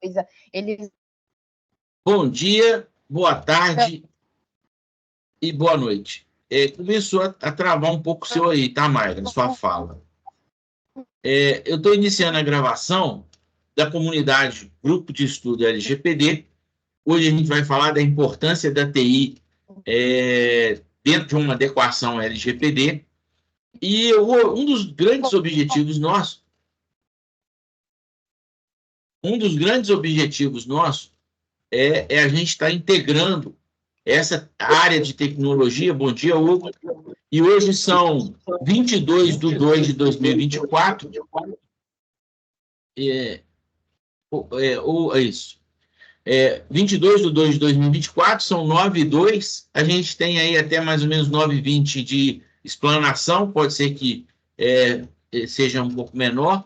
coisa. Eles... Bom dia, boa tarde e boa noite. Começou a travar um pouco o seu aí, tá, Mayra? Sua fala. Eu estou iniciando a gravação da comunidade Grupo de Estudo LGPD. Hoje a gente vai falar da importância da TI dentro de uma adequação LGPD. E um dos grandes objetivos nossos é a gente estar integrando essa área de tecnologia. Bom dia, Hugo. E hoje são 22/2/2024. Isso. 22/2/2024, são 9h02. A gente tem aí até mais ou menos 9h20 de explanação, pode ser que seja um pouco menor.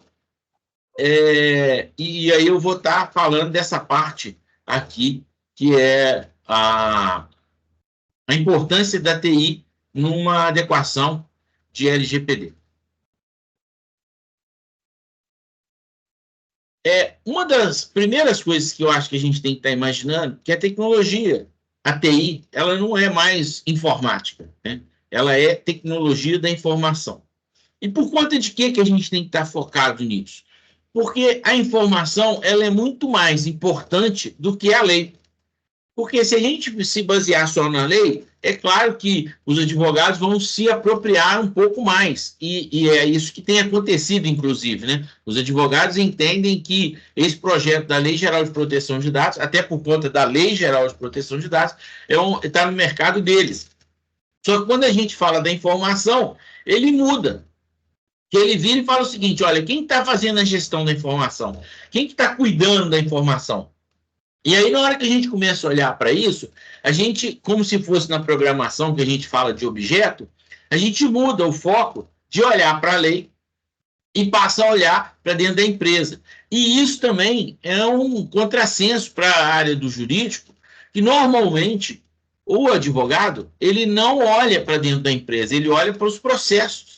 E aí eu vou estar falando dessa parte aqui, que é a importância da TI numa adequação de LGPD. Uma das primeiras coisas que eu acho que a gente tem que estar imaginando que a tecnologia, a TI, ela não é mais informática, né? Ela é tecnologia da informação. E por conta de que a gente tem que estar focado nisso? Porque a informação ela é muito mais importante do que a lei. Porque se a gente se basear só na lei, é claro que os advogados vão se apropriar um pouco mais. E é isso que tem acontecido, inclusive, né? Os advogados entendem que esse projeto da Lei Geral de Proteção de Dados, até por conta da Lei Geral de Proteção de Dados, está no mercado deles. Só que quando a gente fala da informação, ele muda. Que ele vira e fala o seguinte: olha, quem está fazendo a gestão da informação? Quem que está cuidando da informação? E aí, na hora que a gente começa a olhar para isso, a gente, como se fosse na programação que a gente fala de objeto, a gente muda o foco de olhar para a lei e passa a olhar para dentro da empresa. E isso também é um contrassenso para a área do jurídico, que normalmente o advogado ele não olha para dentro da empresa, ele olha para os processos.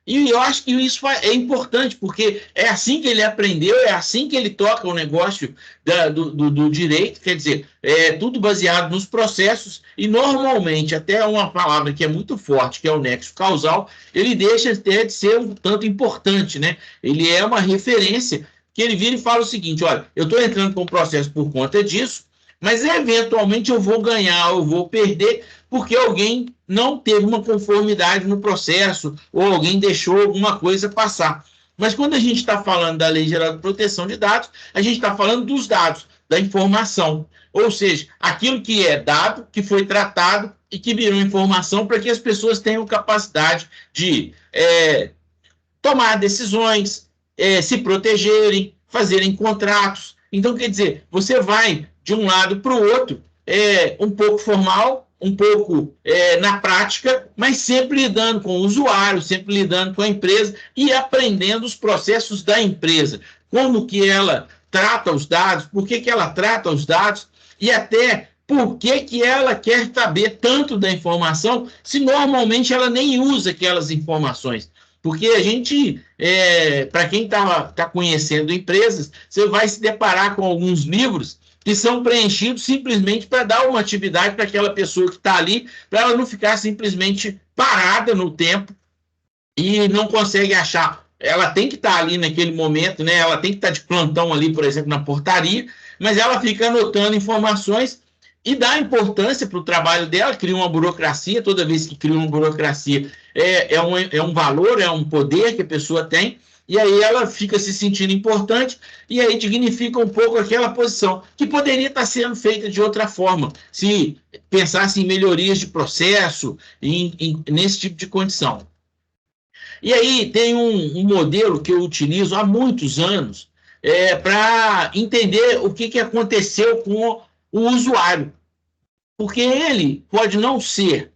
E eu acho que isso é importante, porque é assim que ele aprendeu, é assim que ele toca o negócio do direito, quer dizer, é tudo baseado nos processos, e normalmente, até uma palavra que é muito forte, que é o nexo causal, ele deixa até de ser um tanto importante, né? Ele é uma referência, que ele vira e fala o seguinte: olha, eu estou entrando com o processo por conta disso, mas eventualmente eu vou ganhar, eu vou perder, porque alguém não teve uma conformidade no processo ou alguém deixou alguma coisa passar. Mas quando a gente está falando da Lei Geral de Proteção de Dados, a gente está falando dos dados, da informação. Ou seja, aquilo que é dado, que foi tratado e que virou informação para que as pessoas tenham capacidade de tomar decisões, se protegerem, fazerem contratos. Então, quer dizer, você vai de um lado para o outro, um pouco formal, um pouco na prática, mas sempre lidando com o usuário, sempre lidando com a empresa e aprendendo os processos da empresa. Como que ela trata os dados, por que ela trata os dados e até por que ela quer saber tanto da informação se normalmente ela nem usa aquelas informações. Porque a gente, para quem está conhecendo empresas, você vai se deparar com alguns livros que são preenchidos simplesmente para dar uma atividade para aquela pessoa que está ali, para ela não ficar simplesmente parada no tempo e não consegue achar. Ela tem que estar ali naquele momento, né? Ela tem que estar de plantão ali, por exemplo, na portaria, mas ela fica anotando informações e dá importância para o trabalho dela, cria uma burocracia. Toda vez que cria uma burocracia, é um valor, é um poder que a pessoa tem, e aí ela fica se sentindo importante, e aí dignifica um pouco aquela posição, que poderia estar sendo feita de outra forma, se pensasse em melhorias de processo, nesse tipo de condição. E aí tem um modelo que eu utilizo há muitos anos para entender o que aconteceu com o usuário. Porque ele pode não ser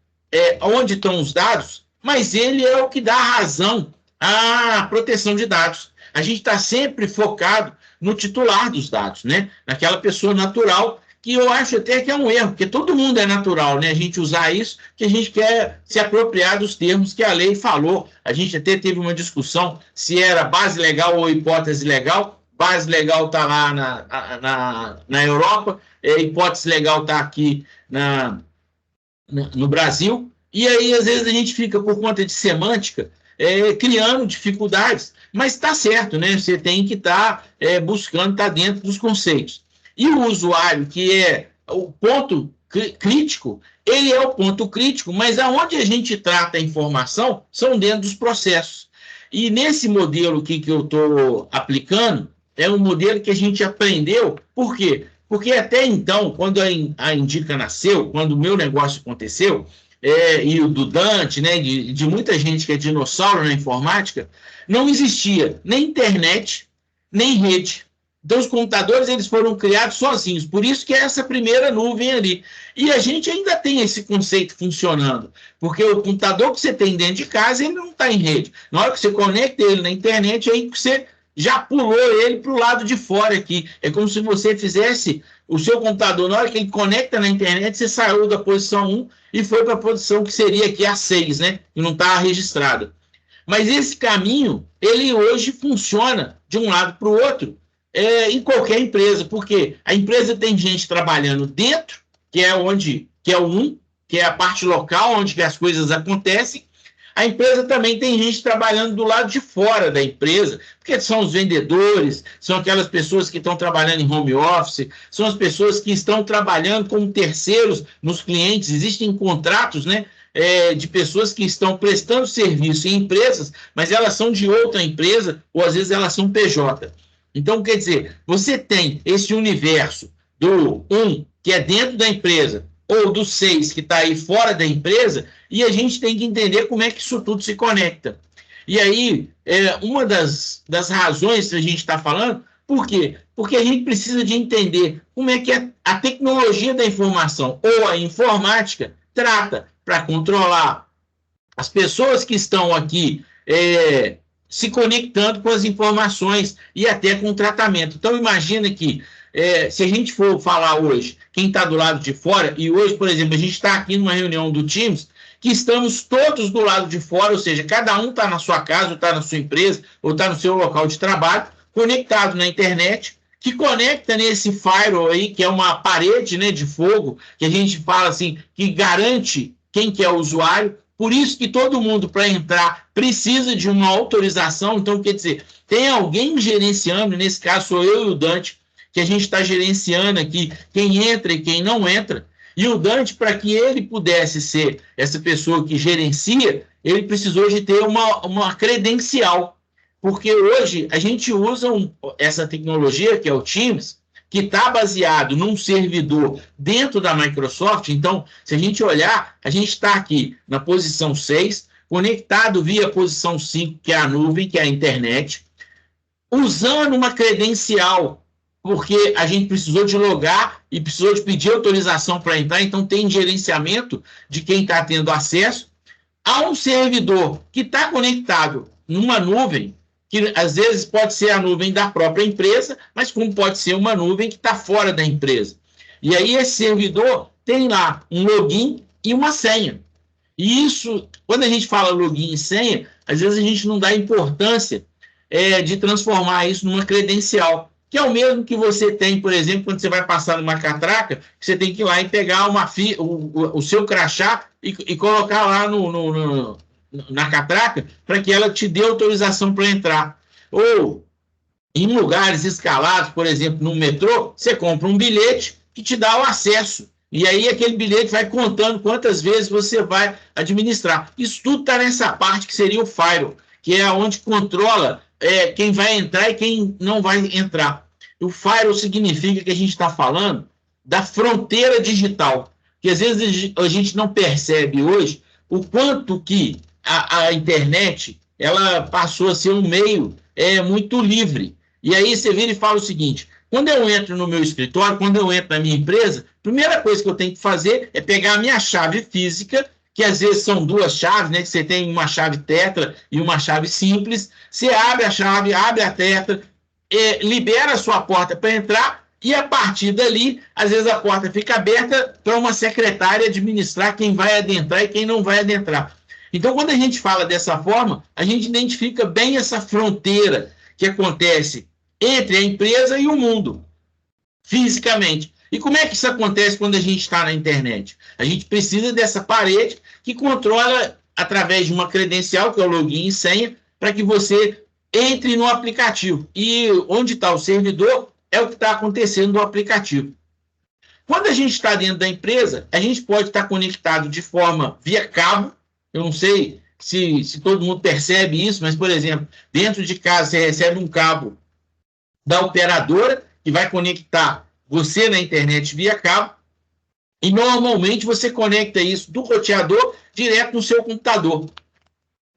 onde estão os dados, mas ele é o que dá razão à proteção de dados. A gente está sempre focado no titular dos dados, né? Naquela pessoa natural, que eu acho até que é um erro, porque todo mundo é natural, né? A gente usar isso, que a gente quer se apropriar dos termos que a lei falou. A gente até teve uma discussão se era base legal ou hipótese legal. base legal está lá na Europa, hipótese legal está aqui no Brasil, e aí às vezes a gente fica, por conta de semântica, criando dificuldades, mas está certo, né? Você tem que estar buscando estar dentro dos conceitos. E o usuário, que é o ponto crítico, ele é o ponto crítico, mas aonde a gente trata a informação são dentro dos processos. E nesse modelo que eu estou aplicando, é um modelo que a gente aprendeu. Por quê? Porque até então, quando a Indica nasceu, quando o meu negócio aconteceu, e o do Dante, né, de muita gente que é dinossauro na informática, não existia nem internet, nem rede. Então, os computadores eles foram criados sozinhos, por isso que é essa primeira nuvem ali. E a gente ainda tem esse conceito funcionando, porque o computador que você tem dentro de casa, ele não está em rede. Na hora que você conecta ele na internet, aí você já pulou ele para o lado de fora aqui. É como se você fizesse o seu computador, na hora que ele conecta na internet, você saiu da posição 1 e foi para a posição que seria aqui a 6, né? Que não está registrada. Mas esse caminho, ele hoje funciona de um lado para o outro, em qualquer empresa, porque a empresa tem gente trabalhando dentro, que é o 1, que é a parte local, onde que as coisas acontecem. A empresa também tem gente trabalhando do lado de fora da empresa, porque são os vendedores, são aquelas pessoas que estão trabalhando em home office, são as pessoas que estão trabalhando como terceiros nos clientes. Existem contratos, né, de pessoas que estão prestando serviço em empresas, mas elas são de outra empresa, ou às vezes elas são PJ. Então, quer dizer, você tem esse universo do 1, que é dentro da empresa, ou do 6, que está aí fora da empresa, e a gente tem que entender como é que isso tudo se conecta. E aí, uma das razões que a gente está falando, por quê? Porque a gente precisa de entender como é que a tecnologia da informação, ou a informática, trata para controlar as pessoas que estão aqui se conectando com as informações e até com o tratamento. Então, imagina que, se a gente for falar hoje, quem está do lado de fora, e hoje, por exemplo, a gente está aqui numa reunião do Teams, que estamos todos do lado de fora, ou seja, cada um está na sua casa, ou está na sua empresa, ou está no seu local de trabalho, conectado na internet, que conecta nesse firewall aí, que é uma parede, né, de fogo, que a gente fala assim, que garante quem que é o usuário. Por isso que todo mundo, para entrar, precisa de uma autorização. Então, quer dizer, tem alguém gerenciando, nesse caso sou eu e o Dante, que a gente está gerenciando aqui quem entra e quem não entra. E o Dante, para que ele pudesse ser essa pessoa que gerencia, ele precisou de ter uma credencial. Porque hoje a gente usa essa tecnologia, que é o Teams, que está baseado num servidor dentro da Microsoft. Então, se a gente olhar, a gente está aqui na posição 6, conectado via posição 5, que é a nuvem, que é a internet, usando uma credencial, porque a gente precisou de logar e precisou de pedir autorização para entrar. Então, tem gerenciamento de quem está tendo acesso a um servidor que está conectado numa nuvem, que às vezes pode ser a nuvem da própria empresa, mas como pode ser uma nuvem que está fora da empresa. E aí esse servidor tem lá um login e uma senha. E isso, quando a gente fala login e senha, às vezes a gente não dá importância de transformar isso numa credencial, que é o mesmo que você tem, por exemplo, quando você vai passar numa catraca, você tem que ir lá e pegar o seu crachá e colocar lá na catraca para que ela te dê autorização para entrar. Ou em lugares escalados, por exemplo, no metrô, você compra um bilhete que te dá o acesso. E aí aquele bilhete vai contando quantas vezes você vai administrar. Isso tudo está nessa parte que seria o firewall, que é onde controla quem vai entrar e quem não vai entrar. O firewall significa que a gente está falando da fronteira digital, que às vezes a gente não percebe hoje o quanto que a internet ela passou a ser um meio muito livre. E aí você vira e fala o seguinte: quando eu entro no meu escritório, quando eu entro na minha empresa, a primeira coisa que eu tenho que fazer é pegar a minha chave física, que às vezes são duas chaves, né? Que você tem uma chave tetra e uma chave simples. Você abre a chave, abre a tetra, libera a sua porta para entrar, e a partir dali, às vezes a porta fica aberta para uma secretária administrar quem vai adentrar e quem não vai adentrar. Então, quando a gente fala dessa forma, a gente identifica bem essa fronteira que acontece entre a empresa e o mundo, fisicamente. E como é que isso acontece quando a gente está na internet? A gente precisa dessa parede que controla através de uma credencial, que é o login e senha, para que você entre no aplicativo. E onde está o servidor é o que está acontecendo no aplicativo. Quando a gente está dentro da empresa, a gente pode estar conectado de forma via cabo. Eu não sei se todo mundo percebe isso, mas, por exemplo, dentro de casa você recebe um cabo da operadora que vai conectar você na internet via cabo, e normalmente você conecta isso do roteador direto no seu computador.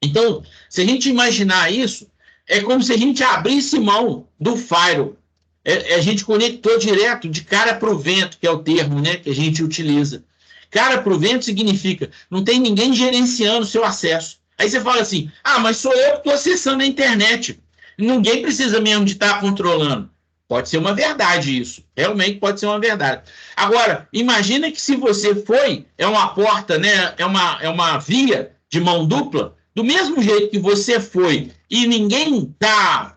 Então, se a gente imaginar isso, é como se a gente abrisse mão do firewall. A gente conectou direto de cara para o vento, que é o termo, né, que a gente utiliza. Cara para o vento significa não tem ninguém gerenciando o seu acesso. Aí você fala assim, mas sou eu que estou acessando a internet. Ninguém precisa mesmo de estar controlando. Pode ser uma verdade isso. Realmente pode ser uma verdade. Agora, imagina que se você é uma porta, né, é uma via de mão dupla, do mesmo jeito que você foi e ninguém está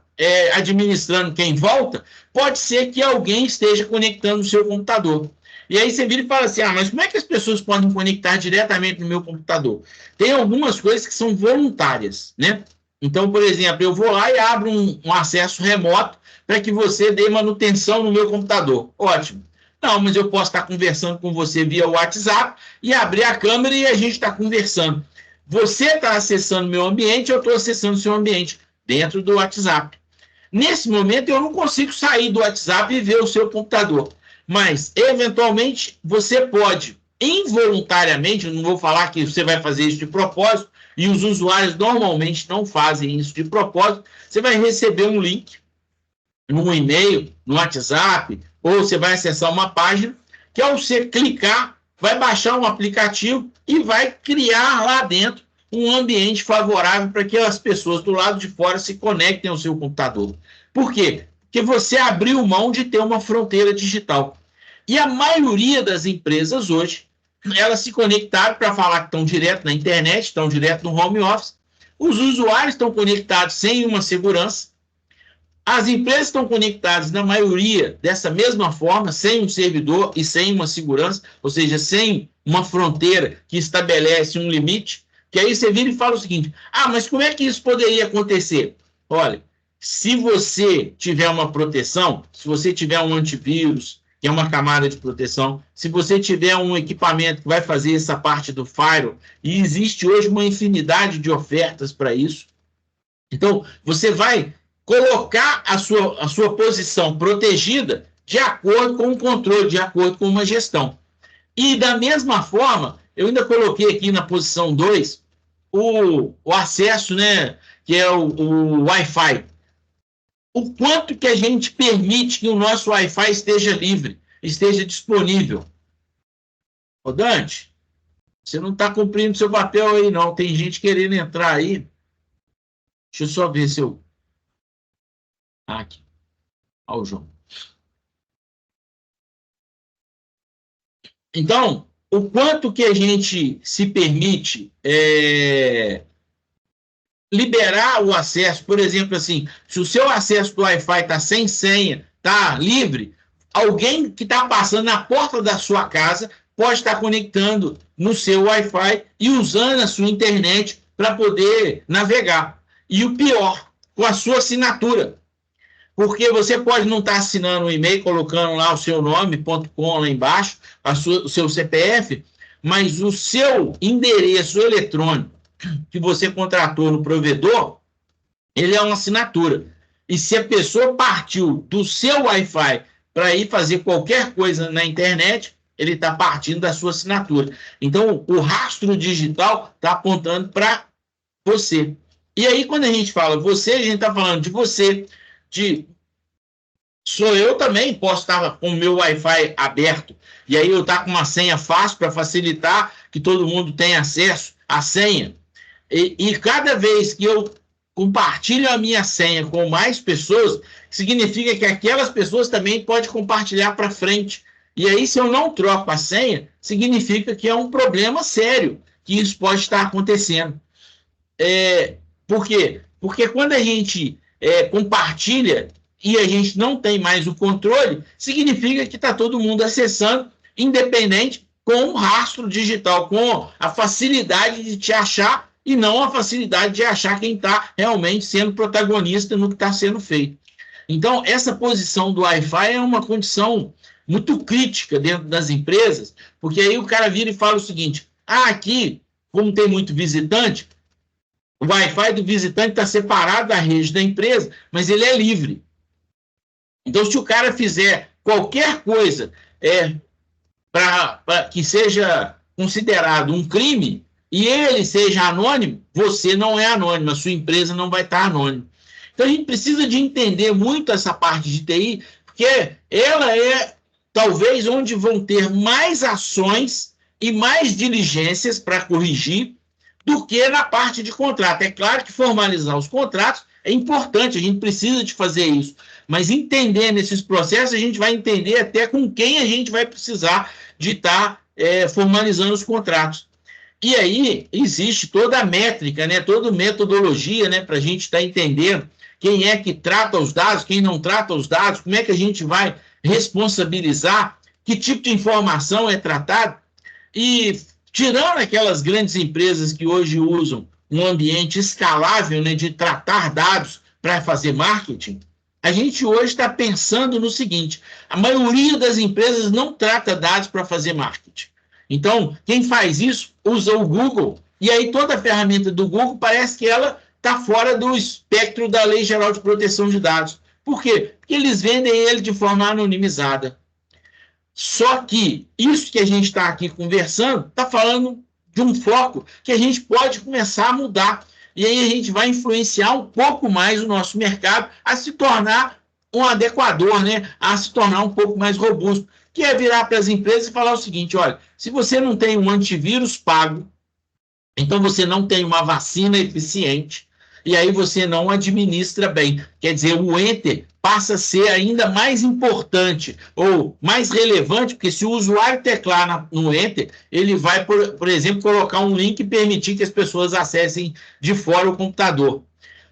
administrando quem volta, pode ser que alguém esteja conectando o seu computador. E aí você vira e fala assim, mas como é que as pessoas podem conectar diretamente no meu computador? Tem algumas coisas que são voluntárias, né? Então, por exemplo, eu vou lá e abro um acesso remoto para que você dê manutenção no meu computador. Ótimo. Não, mas eu posso estar conversando com você via WhatsApp e abrir a câmera e a gente está conversando. Você está acessando meu ambiente, eu estou acessando o seu ambiente dentro do WhatsApp. Nesse momento, eu não consigo sair do WhatsApp e ver o seu computador. Mas, eventualmente, você pode, involuntariamente, eu não vou falar que você vai fazer isso de propósito, e os usuários normalmente não fazem isso de propósito, você vai receber um link, num e-mail, no WhatsApp, ou você vai acessar uma página, que ao você clicar, vai baixar um aplicativo e vai criar lá dentro um ambiente favorável para que as pessoas do lado de fora se conectem ao seu computador. Por quê? Porque você abriu mão de ter uma fronteira digital. E a maioria das empresas hoje, elas se conectaram para falar que estão direto na internet, estão direto no home office. Os usuários estão conectados sem uma segurança. As empresas estão conectadas, na maioria, dessa mesma forma, sem um servidor e sem uma segurança, ou seja, sem uma fronteira que estabelece um limite, que aí você vira e fala o seguinte, mas como é que isso poderia acontecer? Olha, se você tiver uma proteção, se você tiver um antivírus, que é uma camada de proteção, se você tiver um equipamento que vai fazer essa parte do firewall, e existe hoje uma infinidade de ofertas para isso, então você vai colocar a sua posição protegida de acordo com o controle, de acordo com uma gestão. E da mesma forma, eu ainda coloquei aqui na posição 2 o acesso, né, que é o Wi-Fi. O quanto que a gente permite que o nosso Wi-Fi esteja livre, esteja disponível. Ô Dante, você não está cumprindo seu papel aí, não. Tem gente querendo entrar aí. Deixa eu só ver se eu... aqui. Olha o João. Então, o quanto que a gente se permite liberar o acesso, por exemplo, assim, se o seu acesso do Wi-Fi está sem senha, está livre, alguém que está passando na porta da sua casa pode estar conectando no seu Wi-Fi e usando a sua internet para poder navegar. E o pior, com a sua assinatura. Porque você pode não estar assinando um e-mail, colocando lá o seu nome.com lá embaixo, o seu CPF, mas o seu endereço eletrônico que você contratou no provedor, ele é uma assinatura. E se a pessoa partiu do seu Wi-Fi para ir fazer qualquer coisa na internet, ele está partindo da sua assinatura. Então, o rastro digital está apontando para você. E aí, quando a gente fala você, a gente está falando de você, sou eu também, posso estar com o meu Wi-Fi aberto, e aí eu estar com uma senha fácil para facilitar que todo mundo tenha acesso à senha. E cada vez que eu compartilho a minha senha com mais pessoas, significa que aquelas pessoas também podem compartilhar para frente. E aí, se eu não troco a senha, significa que é um problema sério, que isso pode estar acontecendo. Por quê? Porque quando a gente compartilha e a gente não tem mais o controle, significa que está todo mundo acessando, independente, com o rastro digital, com a facilidade de te achar e não a facilidade de achar quem está realmente sendo protagonista no que está sendo feito. Então, essa posição do Wi-Fi é uma condição muito crítica dentro das empresas, porque aí o cara vira e fala o seguinte: aqui, como tem muito visitante, o Wi-Fi do visitante está separado da rede da empresa, mas ele é livre. Então, se o cara fizer qualquer coisa para que seja considerado um crime e ele seja anônimo, você não é anônimo, a sua empresa não vai estar anônima. Então, a gente precisa de entender muito essa parte de TI, porque ela é talvez onde vão ter mais ações e mais diligências para corrigir do que na parte de contrato. É claro que formalizar os contratos é importante, a gente precisa de fazer isso, mas entendendo esses processos, a gente vai entender até com quem a gente vai precisar de estar formalizando os contratos. E aí existe toda a métrica, né, toda a metodologia, né, para a gente estar entendendo quem é que trata os dados, quem não trata os dados, como é que a gente vai responsabilizar, que tipo de informação é tratada. E tirando aquelas grandes empresas que hoje usam um ambiente escalável, né, de tratar dados para fazer marketing, a gente hoje está pensando no seguinte: a maioria das empresas não trata dados para fazer marketing. Então, quem faz isso usa o Google, e aí toda a ferramenta do Google parece que ela está fora do espectro da Lei Geral de Proteção de Dados. Por quê? Porque eles vendem ele de forma anonimizada. Só que isso que a gente está aqui conversando está falando de um foco que a gente pode começar a mudar. E aí a gente vai influenciar um pouco mais o nosso mercado a se tornar um adequador, né? A se tornar um pouco mais robusto. Que é virar para as empresas e falar o seguinte: olha, se você não tem um antivírus pago, então você não tem uma vacina eficiente, e aí você não administra bem. Quer dizer, o enter passa a ser ainda mais importante ou mais relevante, porque se o usuário teclar no enter, ele vai, por exemplo, colocar um link e permitir que as pessoas acessem de fora o computador.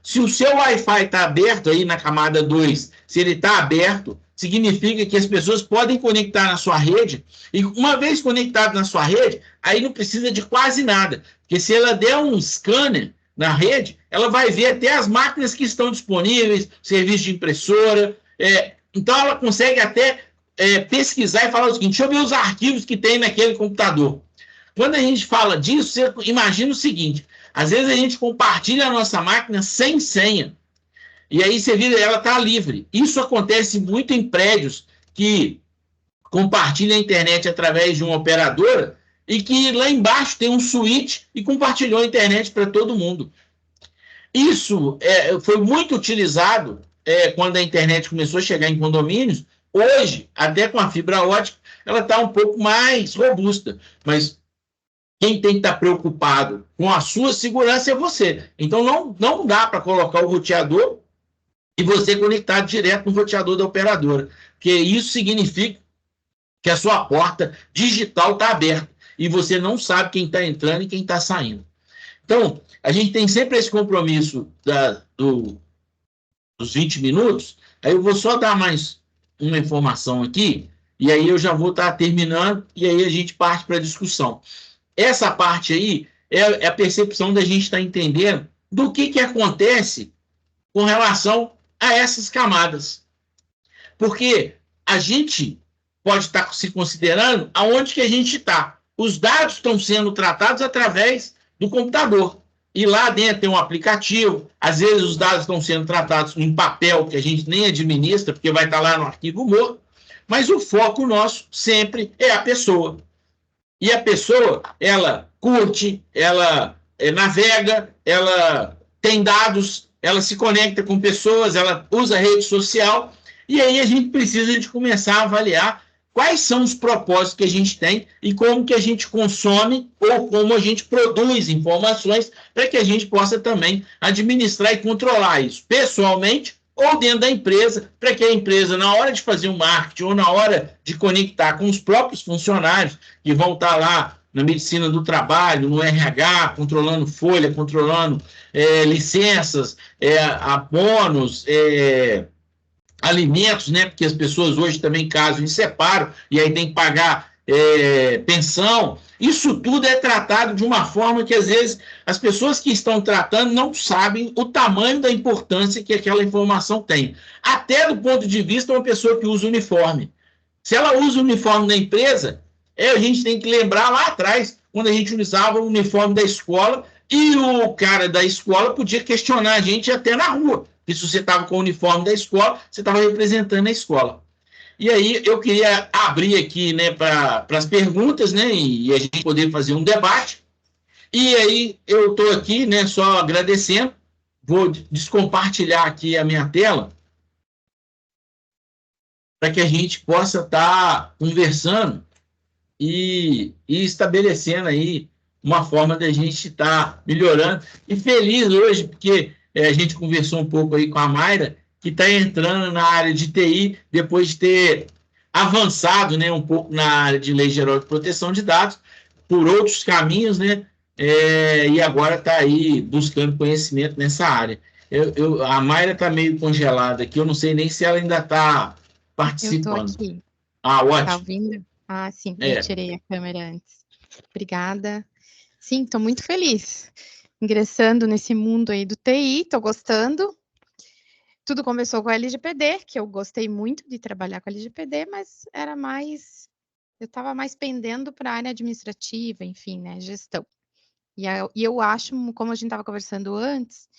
Se o seu Wi-Fi está aberto aí na camada 2, se ele está aberto, significa que as pessoas podem conectar na sua rede, e uma vez conectado na sua rede, aí não precisa de quase nada, porque se ela der um scanner na rede, ela vai ver até as máquinas que estão disponíveis, serviço de impressora, então ela consegue até pesquisar e falar o seguinte: deixa eu ver os arquivos que tem naquele computador. Quando a gente fala disso, você imagina o seguinte: às vezes a gente compartilha a nossa máquina sem senha, e aí você vira, ela está livre. Isso acontece muito em prédios que compartilham a internet através de uma operadora e que lá embaixo tem um switch e compartilhou a internet para todo mundo. Isso foi muito utilizado quando a internet começou a chegar em condomínios. Hoje, até com a fibra ótica, ela está um pouco mais robusta, mas quem tem que estar preocupado com a sua segurança é você. Então, não dá para colocar o roteador e você conectar direto no roteador da operadora, porque isso significa que a sua porta digital está aberta e você não sabe quem está entrando e quem está saindo. Então, a gente tem sempre esse compromisso dos 20 minutos. Aí eu vou só dar mais uma informação aqui, e aí eu já vou estar terminando, e aí a gente parte para a discussão. Essa parte aí é a percepção da gente estar entendendo do que acontece com relação a essas camadas. Porque a gente pode estar se considerando aonde que a gente está. Os dados estão sendo tratados através do computador. E lá dentro tem um aplicativo. Às vezes os dados estão sendo tratados em papel, que a gente nem administra, porque vai estar lá no arquivo morto. Mas o foco nosso sempre é a pessoa. E a pessoa, ela curte, ela navega, ela tem dados, ela se conecta com pessoas, ela usa rede social, e aí a gente precisa de começar a avaliar quais são os propósitos que a gente tem e como que a gente consome ou como a gente produz informações para que a gente possa também administrar e controlar isso pessoalmente ou dentro da empresa, para que a empresa, na hora de fazer o marketing ou na hora de conectar com os próprios funcionários que vão estar lá na medicina do trabalho, no RH, controlando folha, controlando licenças, bônus, alimentos, né? Porque as pessoas hoje também casam em separo, e aí tem que pagar pensão. Isso tudo é tratado de uma forma que, às vezes, as pessoas que estão tratando não sabem o tamanho da importância que aquela informação tem. Até do ponto de vista de uma pessoa que usa uniforme. Se ela usa o uniforme da empresa, a gente tem que lembrar lá atrás, quando a gente usava o uniforme da escola, e o cara da escola podia questionar a gente até na rua. Porque se você estava com o uniforme da escola, você estava representando a escola. E aí eu queria abrir aqui, né, para as perguntas, né, e a gente poder fazer um debate. E aí eu estou aqui, né, só agradecendo. Vou descompartilhar aqui a minha tela para que a gente possa estar conversando e estabelecendo aí uma forma da gente estar melhorando. E feliz hoje, porque a gente conversou um pouco aí com a Mayra, que está entrando na área de TI, depois de ter avançado, né, um pouco na área de Lei Geral de Proteção de Dados, por outros caminhos, né, e agora está aí buscando conhecimento nessa área. A Mayra está meio congelada aqui, eu não sei nem se ela ainda está Eu estou participando. aqui. Ah, ótimo. Tá ouvindo? Ah, sim, eu tirei a câmera antes. Obrigada. Sim, estou muito feliz. Ingressando nesse mundo aí do TI, estou gostando. Tudo começou com a LGPD, que eu gostei muito de trabalhar com a LGPD, mas era mais... Eu estava mais pendendo para a área administrativa, enfim, né, gestão. E eu acho, como a gente estava conversando antes,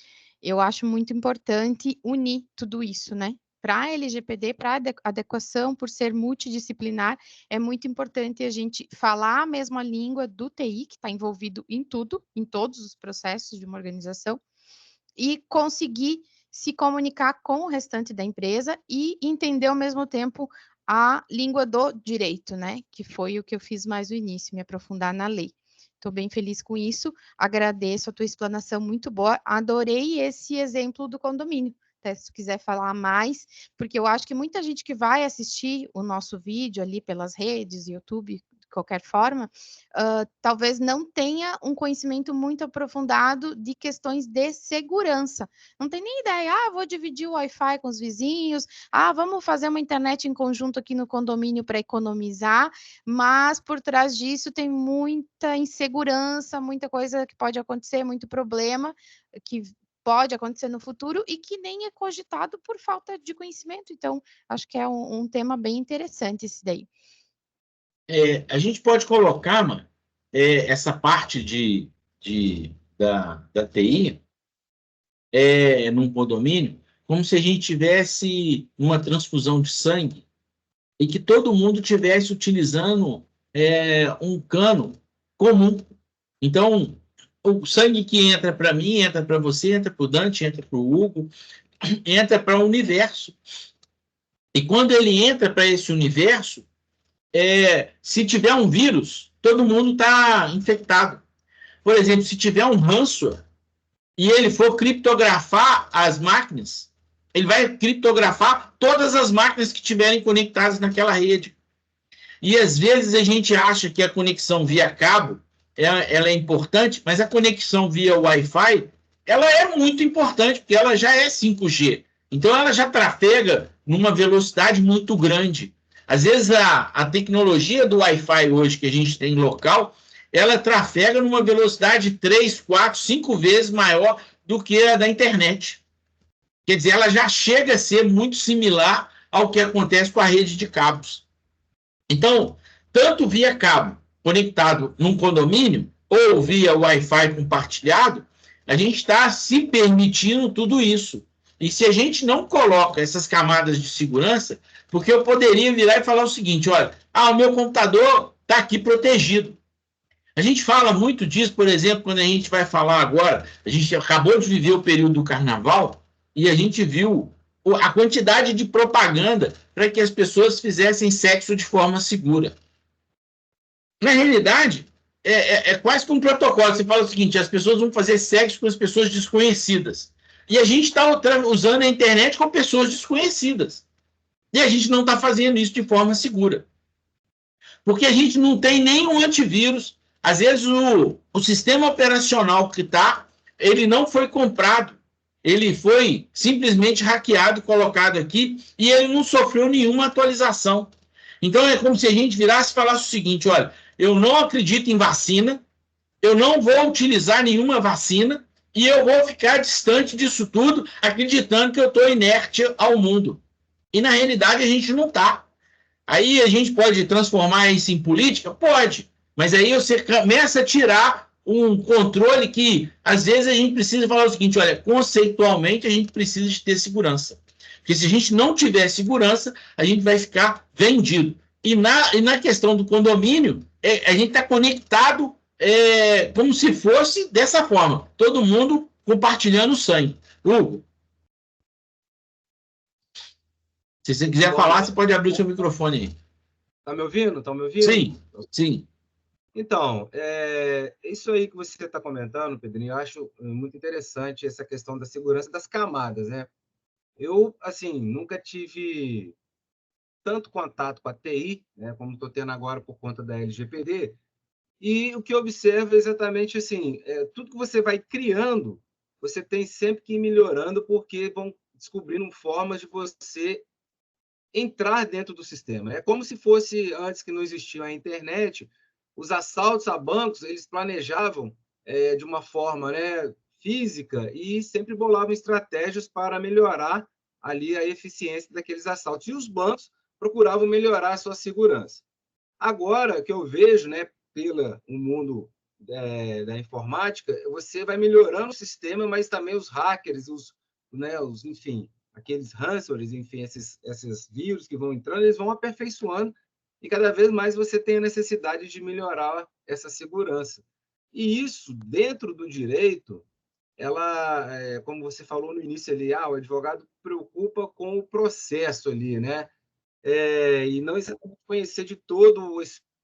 eu acho muito importante unir tudo isso, né? Para a LGPD, para a adequação, por ser multidisciplinar, é muito importante a gente falar a mesma língua do TI, que está envolvido em tudo, em todos os processos de uma organização, e conseguir se comunicar com o restante da empresa e entender ao mesmo tempo a língua do direito, né? Que foi o que eu fiz mais no início, me aprofundar na lei. Estou bem feliz com isso, agradeço a tua explanação muito boa, adorei esse exemplo do condomínio. Até se tu quiser falar mais, porque eu acho que muita gente que vai assistir o nosso vídeo ali pelas redes, YouTube, de qualquer forma, talvez não tenha um conhecimento muito aprofundado de questões de segurança. Não tem nem ideia, vou dividir o Wi-Fi com os vizinhos, vamos fazer uma internet em conjunto aqui no condomínio para economizar, mas por trás disso tem muita insegurança, muita coisa que pode acontecer, muito problema que pode acontecer no futuro e que nem é cogitado por falta de conhecimento. Então, acho que é um tema bem interessante esse daí. A gente pode colocar, mano, essa parte da TI num condomínio como se a gente tivesse uma transfusão de sangue e que todo mundo tivesse utilizando um cano comum. Então, o sangue que entra para mim, entra para você, entra para o Dante, entra para o Hugo, entra para o universo. E quando ele entra para esse universo, se tiver um vírus, todo mundo está infectado. Por exemplo, se tiver um ransomware e ele for criptografar as máquinas, ele vai criptografar todas as máquinas que estiverem conectadas naquela rede. E às vezes a gente acha que a conexão via cabo ela é importante, mas a conexão via Wi-Fi ela é muito importante, porque ela já é 5G. Então ela já trafega numa velocidade muito grande. Às vezes a tecnologia do Wi-Fi hoje que a gente tem local, ela trafega numa velocidade 3, 4, 5 vezes maior do que a da internet. Quer dizer, ela já chega a ser muito similar ao que acontece com a rede de cabos. Então, tanto via cabo conectado num condomínio ou via Wi-Fi compartilhado, a gente está se permitindo tudo isso. E se a gente não coloca essas camadas de segurança, porque eu poderia virar e falar o seguinte, olha, o meu computador está aqui protegido. A gente fala muito disso, por exemplo, quando a gente vai falar agora, a gente acabou de viver o período do carnaval e a gente viu a quantidade de propaganda para que as pessoas fizessem sexo de forma segura. Na realidade, é quase que um protocolo. Você fala o seguinte, as pessoas vão fazer sexo com as pessoas desconhecidas. E a gente está usando a internet com pessoas desconhecidas. E a gente não está fazendo isso de forma segura. Porque a gente não tem nenhum antivírus. Às vezes o sistema operacional que está, ele não foi comprado. ele foi simplesmente hackeado, colocado aqui, e ele não sofreu nenhuma atualização. Então, é como se a gente virasse e falasse o seguinte, olha, eu não acredito em vacina, eu não vou utilizar nenhuma vacina, e eu vou ficar distante disso tudo, acreditando que eu estou inerte ao mundo. E, na realidade, a gente não está. Aí a gente pode transformar isso em política? Pode. Mas aí você começa a tirar um controle que, às vezes, a gente precisa falar o seguinte, olha, conceitualmente, a gente precisa de ter segurança. Porque se a gente não tiver segurança, a gente vai ficar vendido. E na questão do condomínio, a gente está conectado como se fosse dessa forma. Todo mundo compartilhando sangue. Hugo, se você quiser falar, você pode abrir o seu microfone aí. Tá me ouvindo? Estão me ouvindo? Sim, sim. Então, isso aí que você está comentando, Pedrinho, eu acho muito interessante essa questão da segurança das camadas, né? Eu, assim, nunca tive tanto contato com a TI, né, como estou tendo agora por conta da LGPD, e o que eu observo é exatamente assim, tudo que você vai criando, você tem sempre que ir melhorando, porque vão descobrindo formas de você entrar dentro do sistema. É como se fosse, antes que não existia a internet, os assaltos a bancos, eles planejavam de uma forma, né, física e sempre bolavam estratégias para melhorar ali a eficiência daqueles assaltos. E os bancos procuravam melhorar a sua segurança. Agora, que eu vejo, né, pelo mundo da informática, você vai melhorando o sistema, mas também os hackers, enfim, aqueles ransomwares, enfim, esses vírus que vão entrando, eles vão aperfeiçoando e cada vez mais você tem a necessidade de melhorar essa segurança. E isso, dentro do direito, como você falou no início ali, o advogado preocupa com o processo ali, né? E não exatamente conhecer de todo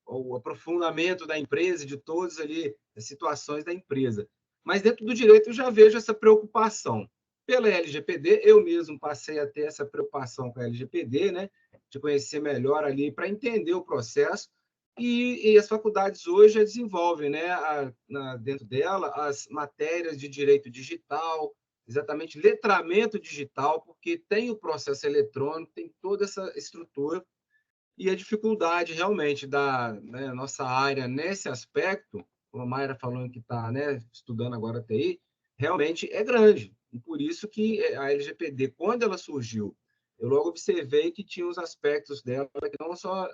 o aprofundamento da empresa, de todas ali as situações da empresa. Mas dentro do direito eu já vejo essa preocupação. Pela LGPD, eu mesmo passei a ter essa preocupação com a LGPD, né? De conhecer melhor ali para entender o processo. E as faculdades hoje desenvolvem, né, dentro dela, as matérias de direito digital, exatamente letramento digital, porque tem o processo eletrônico, tem toda essa estrutura, e a dificuldade realmente da nossa área nesse aspecto, como a Mayra falando que está, né, estudando agora TI, realmente é grande. E por isso que a LGPD, quando ela surgiu, eu logo observei que tinha os aspectos dela que não só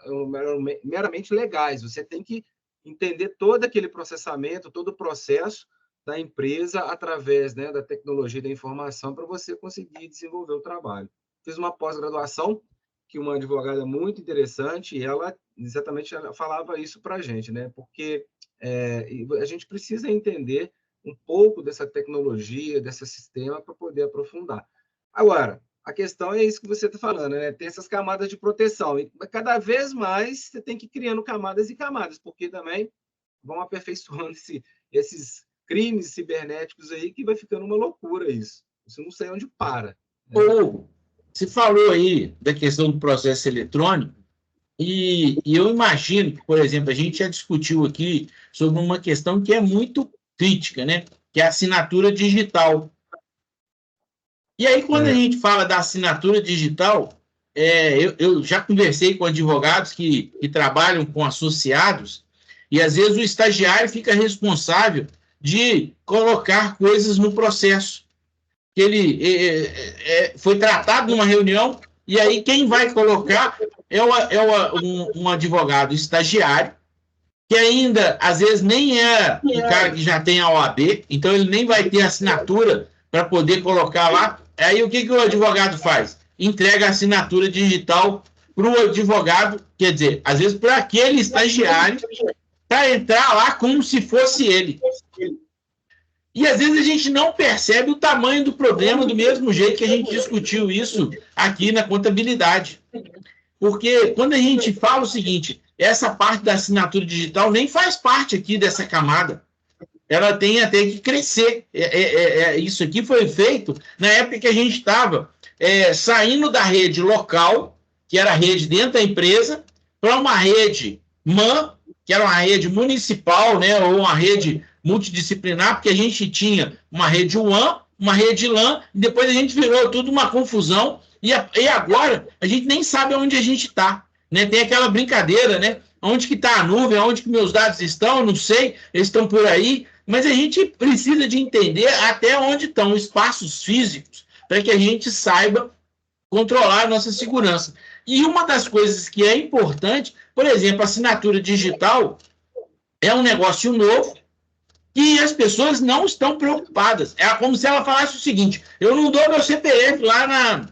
meramente legais, você tem que entender todo aquele processamento, todo o processo da empresa através, né, da tecnologia da informação para você conseguir desenvolver o trabalho. Fiz uma pós-graduação que uma advogada muito interessante, e ela exatamente falava isso para a gente, né? Porque a gente precisa entender um pouco dessa tecnologia, desse sistema, para poder aprofundar. Agora, a questão é isso que você está falando, né? Tem essas camadas de proteção. E cada vez mais você tem que ir criando camadas e camadas, porque também vão aperfeiçoando esses crimes cibernéticos aí, que vai ficando uma loucura isso. Isso não sei onde para. Né? Você falou aí da questão do processo eletrônico, e eu imagino que, por exemplo, a gente já discutiu aqui sobre uma questão que é muito crítica, né? Que é a assinatura digital. E aí, quando a gente fala da assinatura digital, eu já conversei com advogados que trabalham com associados, e às vezes o estagiário fica responsável de colocar coisas no processo. Que ele foi tratado numa reunião, e aí quem vai colocar um advogado estagiário, que ainda, às vezes, nem é um cara que já tem a OAB, então ele nem vai ter assinatura para poder colocar lá. Aí o que o advogado faz? Entrega a assinatura digital para o advogado, quer dizer, às vezes para aquele estagiário, para entrar lá como se fosse ele. E às vezes a gente não percebe o tamanho do problema do mesmo jeito que a gente discutiu isso aqui na contabilidade. Porque quando a gente fala o seguinte, essa parte da assinatura digital nem faz parte aqui dessa camada. Ela tem até que crescer. Isso aqui foi feito na época que a gente estava saindo da rede local, que era a rede dentro da empresa, para uma rede MAN, que era uma rede municipal, né, ou uma rede multidisciplinar, porque a gente tinha uma rede WAN, uma rede LAN, e depois a gente virou tudo uma confusão, e agora a gente nem sabe onde a gente está, né? Tem aquela brincadeira, né? Onde que está a nuvem, onde que meus dados estão, eu não sei, eles estão por aí, mas a gente precisa de entender até onde estão os espaços físicos para que a gente saiba controlar a nossa segurança. E uma das coisas que é importante, por exemplo, a assinatura digital é um negócio novo e as pessoas não estão preocupadas. É como se ela falasse o seguinte: eu não dou meu CPF lá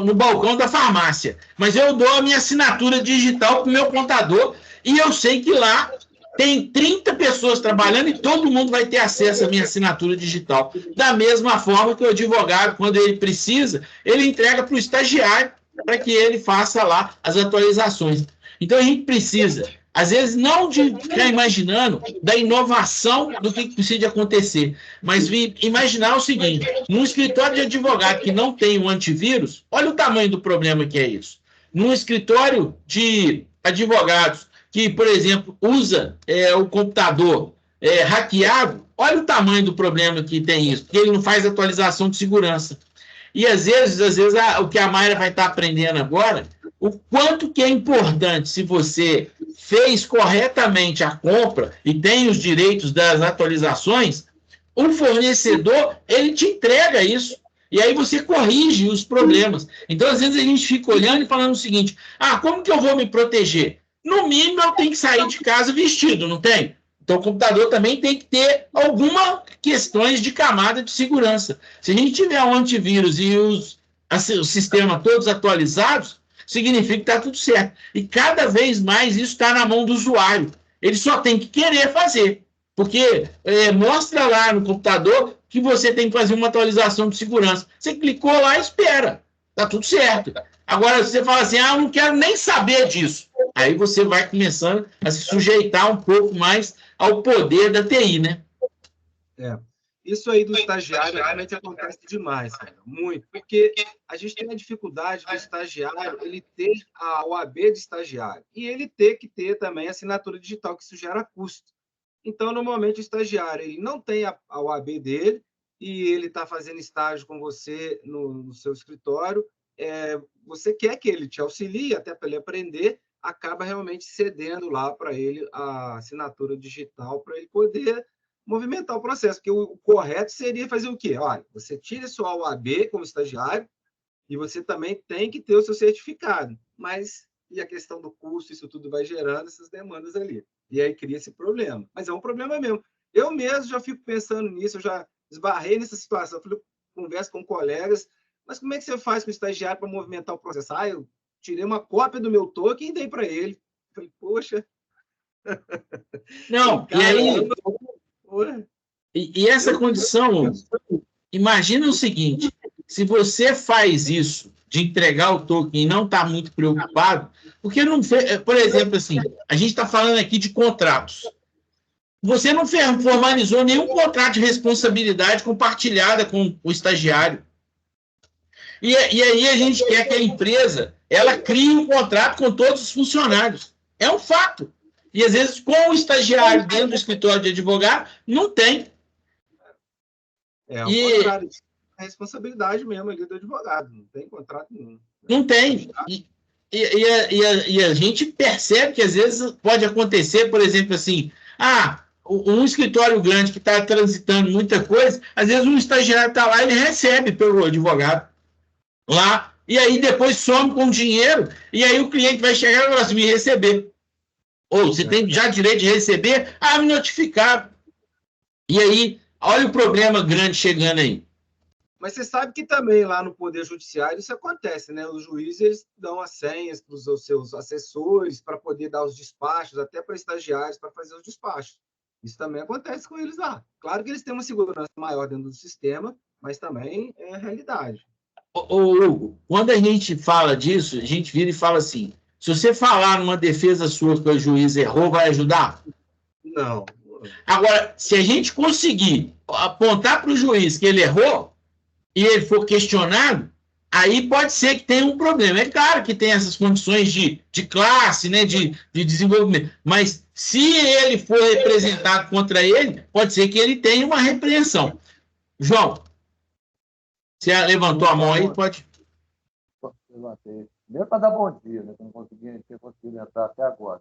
no balcão da farmácia, mas eu dou a minha assinatura digital para o meu contador e eu sei que lá tem 30 pessoas trabalhando e todo mundo vai ter acesso à minha assinatura digital. Da mesma forma que o advogado, quando ele precisa, ele entrega para o estagiário para que ele faça lá as atualizações. Então, a gente precisa, às vezes, não de ficar imaginando da inovação do que precisa acontecer, mas imaginar o seguinte: num escritório de advogado que não tem um antivírus, olha o tamanho do problema que é isso. Num escritório de advogados que, por exemplo, usa o computador hackeado, olha o tamanho do problema que tem isso, porque ele não faz atualização de segurança. E, às vezes o que a Mayra vai estar aprendendo agora, o quanto que é importante, se você fez corretamente a compra e tem os direitos das atualizações, o fornecedor, ele te entrega isso. E aí você corrige os problemas. Então, às vezes, a gente fica olhando e falando o seguinte: como que eu vou me proteger? No mínimo, eu tenho que sair de casa vestido, não tem? Então, o computador também tem que ter algumas questões de camada de segurança. Se a gente tiver um antivírus e o sistema todos atualizados, significa que está tudo certo. E cada vez mais isso está na mão do usuário. Ele só tem que querer fazer. Porque mostra lá no computador que você tem que fazer uma atualização de segurança. Você clicou lá e espera. Está tudo certo. Agora, você fala assim: eu não quero nem saber disso. Aí você vai começando a se sujeitar um pouco mais ao poder da TI, né? Isso aí do estagiário realmente acontece demais, cara, muito, porque a gente tem a dificuldade do estagiário ele ter a OAB de estagiário e ele ter que ter também a assinatura digital, que isso gera custo. Então, normalmente, o estagiário ele não tem a OAB dele e ele está fazendo estágio com você no seu escritório. Você quer que ele te auxilie até para ele aprender, acaba realmente cedendo lá para ele a assinatura digital para ele poder movimentar o processo, porque o correto seria fazer o quê? Olha, você tira sua OAB como estagiário e você também tem que ter o seu certificado, mas e a questão do custo, isso tudo vai gerando essas demandas ali. E aí cria esse problema. Mas é um problema mesmo. Eu mesmo já fico pensando nisso, eu já esbarrei nessa situação, eu converso com colegas, mas como é que você faz com o estagiário para movimentar o processo? Eu tirei uma cópia do meu token e dei para ele. Eu falei, poxa... Não, e aí... E essa condição, imagina o seguinte: se você faz isso, de entregar o token e não está muito preocupado, porque não fez, por exemplo, assim, a gente está falando aqui de contratos. Você não formalizou nenhum contrato de responsabilidade compartilhada com o estagiário. E aí a gente quer que a empresa ela crie um contrato com todos os funcionários. É um fato. E, às vezes, com o estagiário dentro do escritório de advogado, não tem. Contrário, é a responsabilidade mesmo ali do advogado, não tem contrato nenhum. Não tem. E a gente percebe que, às vezes, pode acontecer, por exemplo, assim, um escritório grande que está transitando muita coisa, às vezes um estagiário está lá e ele recebe pelo advogado lá, e aí depois some com o dinheiro, e aí o cliente vai chegar e falar assim: me receber. Ou você tem já direito de receber, me notificaram. E aí, olha o problema grande chegando aí. Mas você sabe que também lá no Poder Judiciário isso acontece, né? Os juízes eles dão as senhas para os seus assessores para poder dar os despachos, até para estagiários para fazer os despachos. Isso também acontece com eles lá. Claro que eles têm uma segurança maior dentro do sistema, mas também é a realidade. Hugo, quando a gente fala disso, a gente vira e fala assim: se você falar numa defesa sua que o juiz errou, vai ajudar? Não. Agora, se a gente conseguir apontar para o juiz que ele errou e ele for questionado, aí pode ser que tenha um problema. É claro que tem essas condições de classe, né, de desenvolvimento, mas se ele for representado contra ele, pode ser que ele tenha uma repreensão. João, Você levantou a mão aí, pode... Levantei. Primeiro para dar bom dia, né? Que eu não tinha conseguido entrar até agora.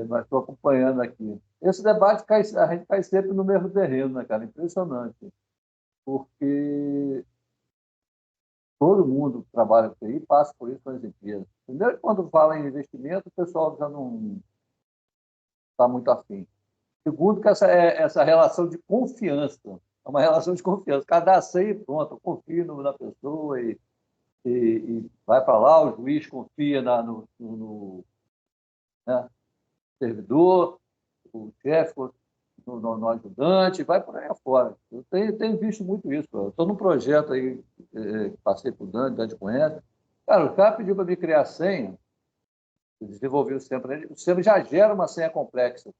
Mas estou acompanhando aqui. Esse debate a gente cai sempre no mesmo terreno, né, cara? Impressionante. Porque todo mundo que trabalha com TI passa por isso nas empresas. Primeiro, quando fala em investimento, o pessoal já não está muito afim. Segundo, que essa relação de confiança. É uma relação de confiança. Cada senha e pronto, eu confio na pessoa e vai para lá, o juiz confia no né, servidor, o chefe no ajudante, vai por aí afora. Eu tenho visto muito isso. Eu estou num projeto aí, passei por o Dante conhece. Cara, o cara pediu para me criar senha, eu desenvolvi o sistema para ele, o sistema já gera uma senha complexa.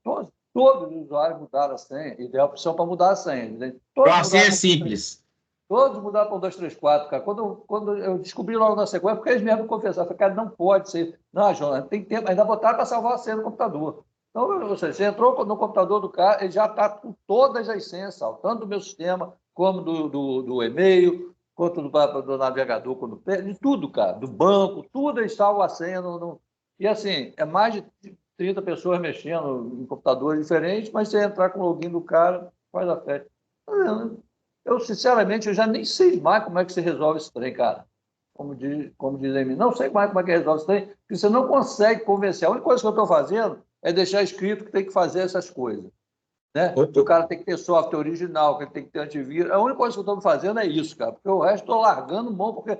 Todos os usuários mudaram a senha, e deu a opção para mudar a senha. A senha é simples. Todos mudaram para o 2, 3, 4, cara. Quando eu descobri logo na sequência, porque eles mesmos confessaram, cara, não pode ser. Não, João, tem tempo, ainda botaram para salvar a senha no computador. Então, ou seja, você entrou no computador do cara, ele já está com todas as senhas, tanto do meu sistema, como do e-mail, quanto do navegador, de tudo, cara, do banco, tudo eles salvam a senha. E assim, é mais de 30 pessoas mexendo em computadores diferentes, mas você entrar com o login do cara, faz a festa. Eu, sinceramente, eu já nem sei mais como é que você resolve esse trem, cara. Como dizem mim, não sei mais como é que resolve esse trem, porque você não consegue convencer. A única coisa que eu estou fazendo é deixar escrito que tem que fazer essas coisas. Né? O cara tem que ter software original, que ele tem que ter antivírus. A única coisa que eu estou fazendo é isso, cara, porque o resto estou largando mão, porque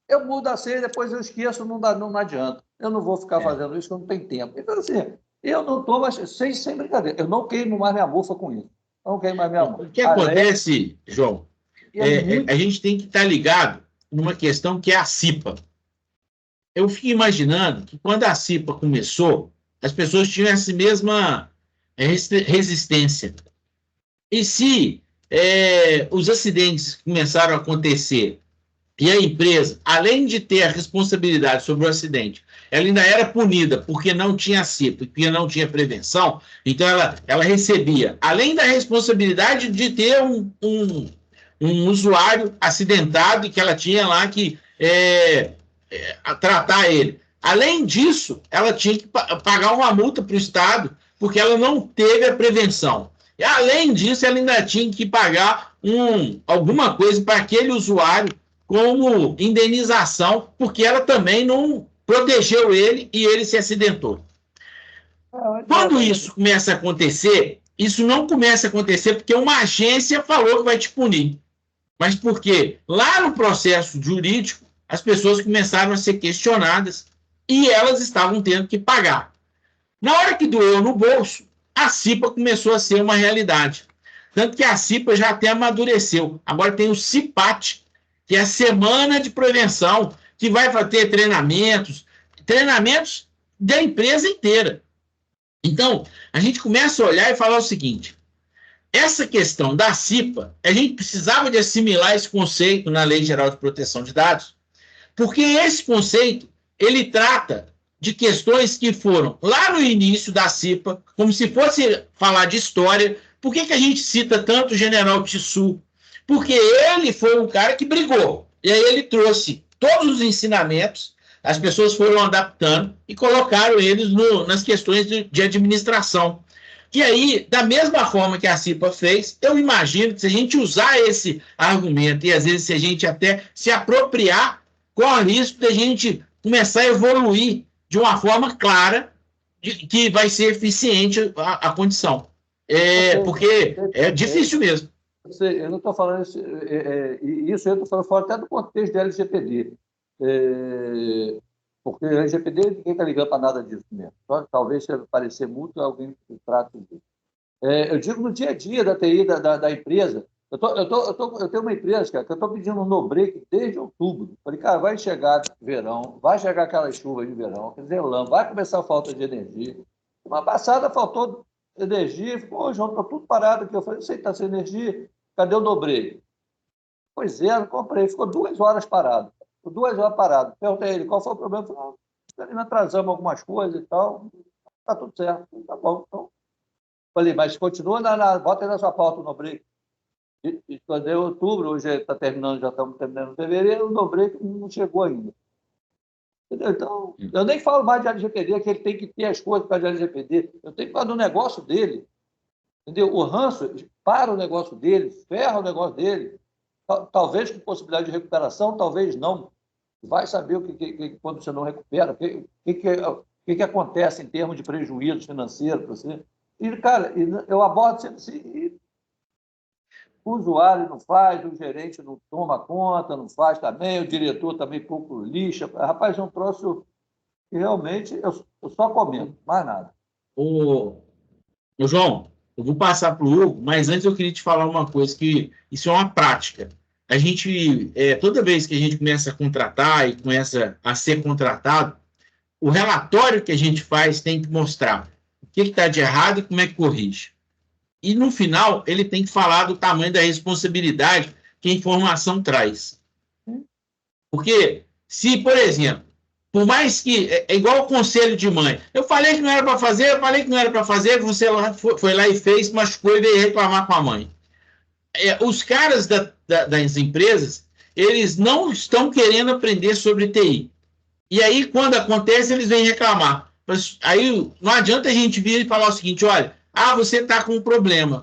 eu mudo a senha, depois eu esqueço, não adianta. Eu não vou ficar fazendo isso, eu não tenho tempo. Então, assim, eu não estou mais, sem brincadeira, eu não queimo mais minha mufa com isso. Não queimo mais minha mufa. O que acontece, João, a gente tem que estar ligado numa questão que é a CIPA. Eu fico imaginando que quando a CIPA começou, as pessoas tinham essa mesma resistência. E se os acidentes começaram a acontecer e a empresa, além de ter a responsabilidade sobre o acidente, ela ainda era punida porque não tinha CIPA, porque não tinha prevenção, então ela recebia, além da responsabilidade de ter um usuário acidentado e que ela tinha lá que tratar ele. Além disso, ela tinha que pagar uma multa para o Estado porque ela não teve a prevenção. E, além disso, ela ainda tinha que pagar alguma coisa para aquele usuário como indenização, porque ela também não protegeu ele e ele se acidentou. Quando isso começa a acontecer, isso não começa a acontecer porque uma agência falou que vai te punir, mas porque lá no processo jurídico as pessoas começaram a ser questionadas e elas estavam tendo que pagar. Na hora que doeu no bolso, a CIPA começou a ser uma realidade. Tanto que a CIPA já até amadureceu. Agora tem o CIPAT, que é a Semana de Prevenção, que vai ter treinamentos da empresa inteira. Então, a gente começa a olhar e falar o seguinte: essa questão da CIPA, a gente precisava de assimilar esse conceito na Lei Geral de Proteção de Dados, porque esse conceito, ele trata de questões que foram lá no início da CIPA, como se fosse falar de história. Por que a gente cita tanto o general Tissu? Porque ele foi um cara que brigou. E aí ele trouxe todos os ensinamentos, as pessoas foram adaptando e colocaram eles nas questões de administração. E aí, da mesma forma que a CIPA fez, eu imagino que se a gente usar esse argumento e às vezes se a gente até se apropriar, corre risco de a gente começar a evoluir de uma forma clara que vai ser eficiente a condição. Porque é difícil mesmo. Eu não estou falando isso, eu estou falando fora até do contexto do LGPD. Porque o LGPD ninguém está ligando para nada disso mesmo. Talvez se aparecer muito alguém que trata disso. Eu digo no dia a dia da TI da empresa. Eu tenho uma empresa, cara, que eu estou pedindo um no-break desde outubro. Falei, cara, vai chegar verão, vai chegar aquelas chuvas de verão, quer dizer, vai começar a falta de energia. Uma passada faltou energia, ficou, João, está tudo parado aqui. Eu falei, sei, está sem energia, cadê o no-break? Pois é, eu comprei, ficou 2 horas parado. Ficou 2 horas parado. Perguntei a ele qual foi o problema. Ele falou, atrasamos algumas coisas e tal, está tudo certo. Tá bom, então. Falei, mas continua, bota aí na sua pauta o no-break. Quando é outubro, hoje está terminando, já estamos terminando fevereiro, o no-break não chegou ainda. Entendeu? Então, eu nem falo mais de LGPD, que ele tem que ter as coisas para a LGPD. Eu tenho que falar do negócio dele. Entendeu? O ranço para o negócio dele, ferra o negócio dele. Talvez com possibilidade de recuperação, talvez não. Vai saber quando você não recupera, o que acontece em termos de prejuízo financeiro para você. E, cara, eu abordo sempre assim, o usuário não faz, o gerente não toma conta, não faz também, o diretor também pouco lixa. Rapaz, é um troço que realmente eu só comento, mais nada. Ô, João, eu vou passar para o Hugo, mas antes eu queria te falar uma coisa, que isso é uma prática. A gente, toda vez que a gente começa a contratar e começa a ser contratado, o relatório que a gente faz tem que mostrar o que está de errado e como é que corrige. E, no final, ele tem que falar do tamanho da responsabilidade que a informação traz. Porque, se, por exemplo, por mais que... É igual o conselho de mãe. Eu falei que não era para fazer, você foi lá e fez, machucou e veio reclamar com a mãe. Os caras das empresas, eles não estão querendo aprender sobre TI. E aí, quando acontece, eles vêm reclamar. Mas aí não adianta a gente vir e falar o seguinte, olha, você está com um problema,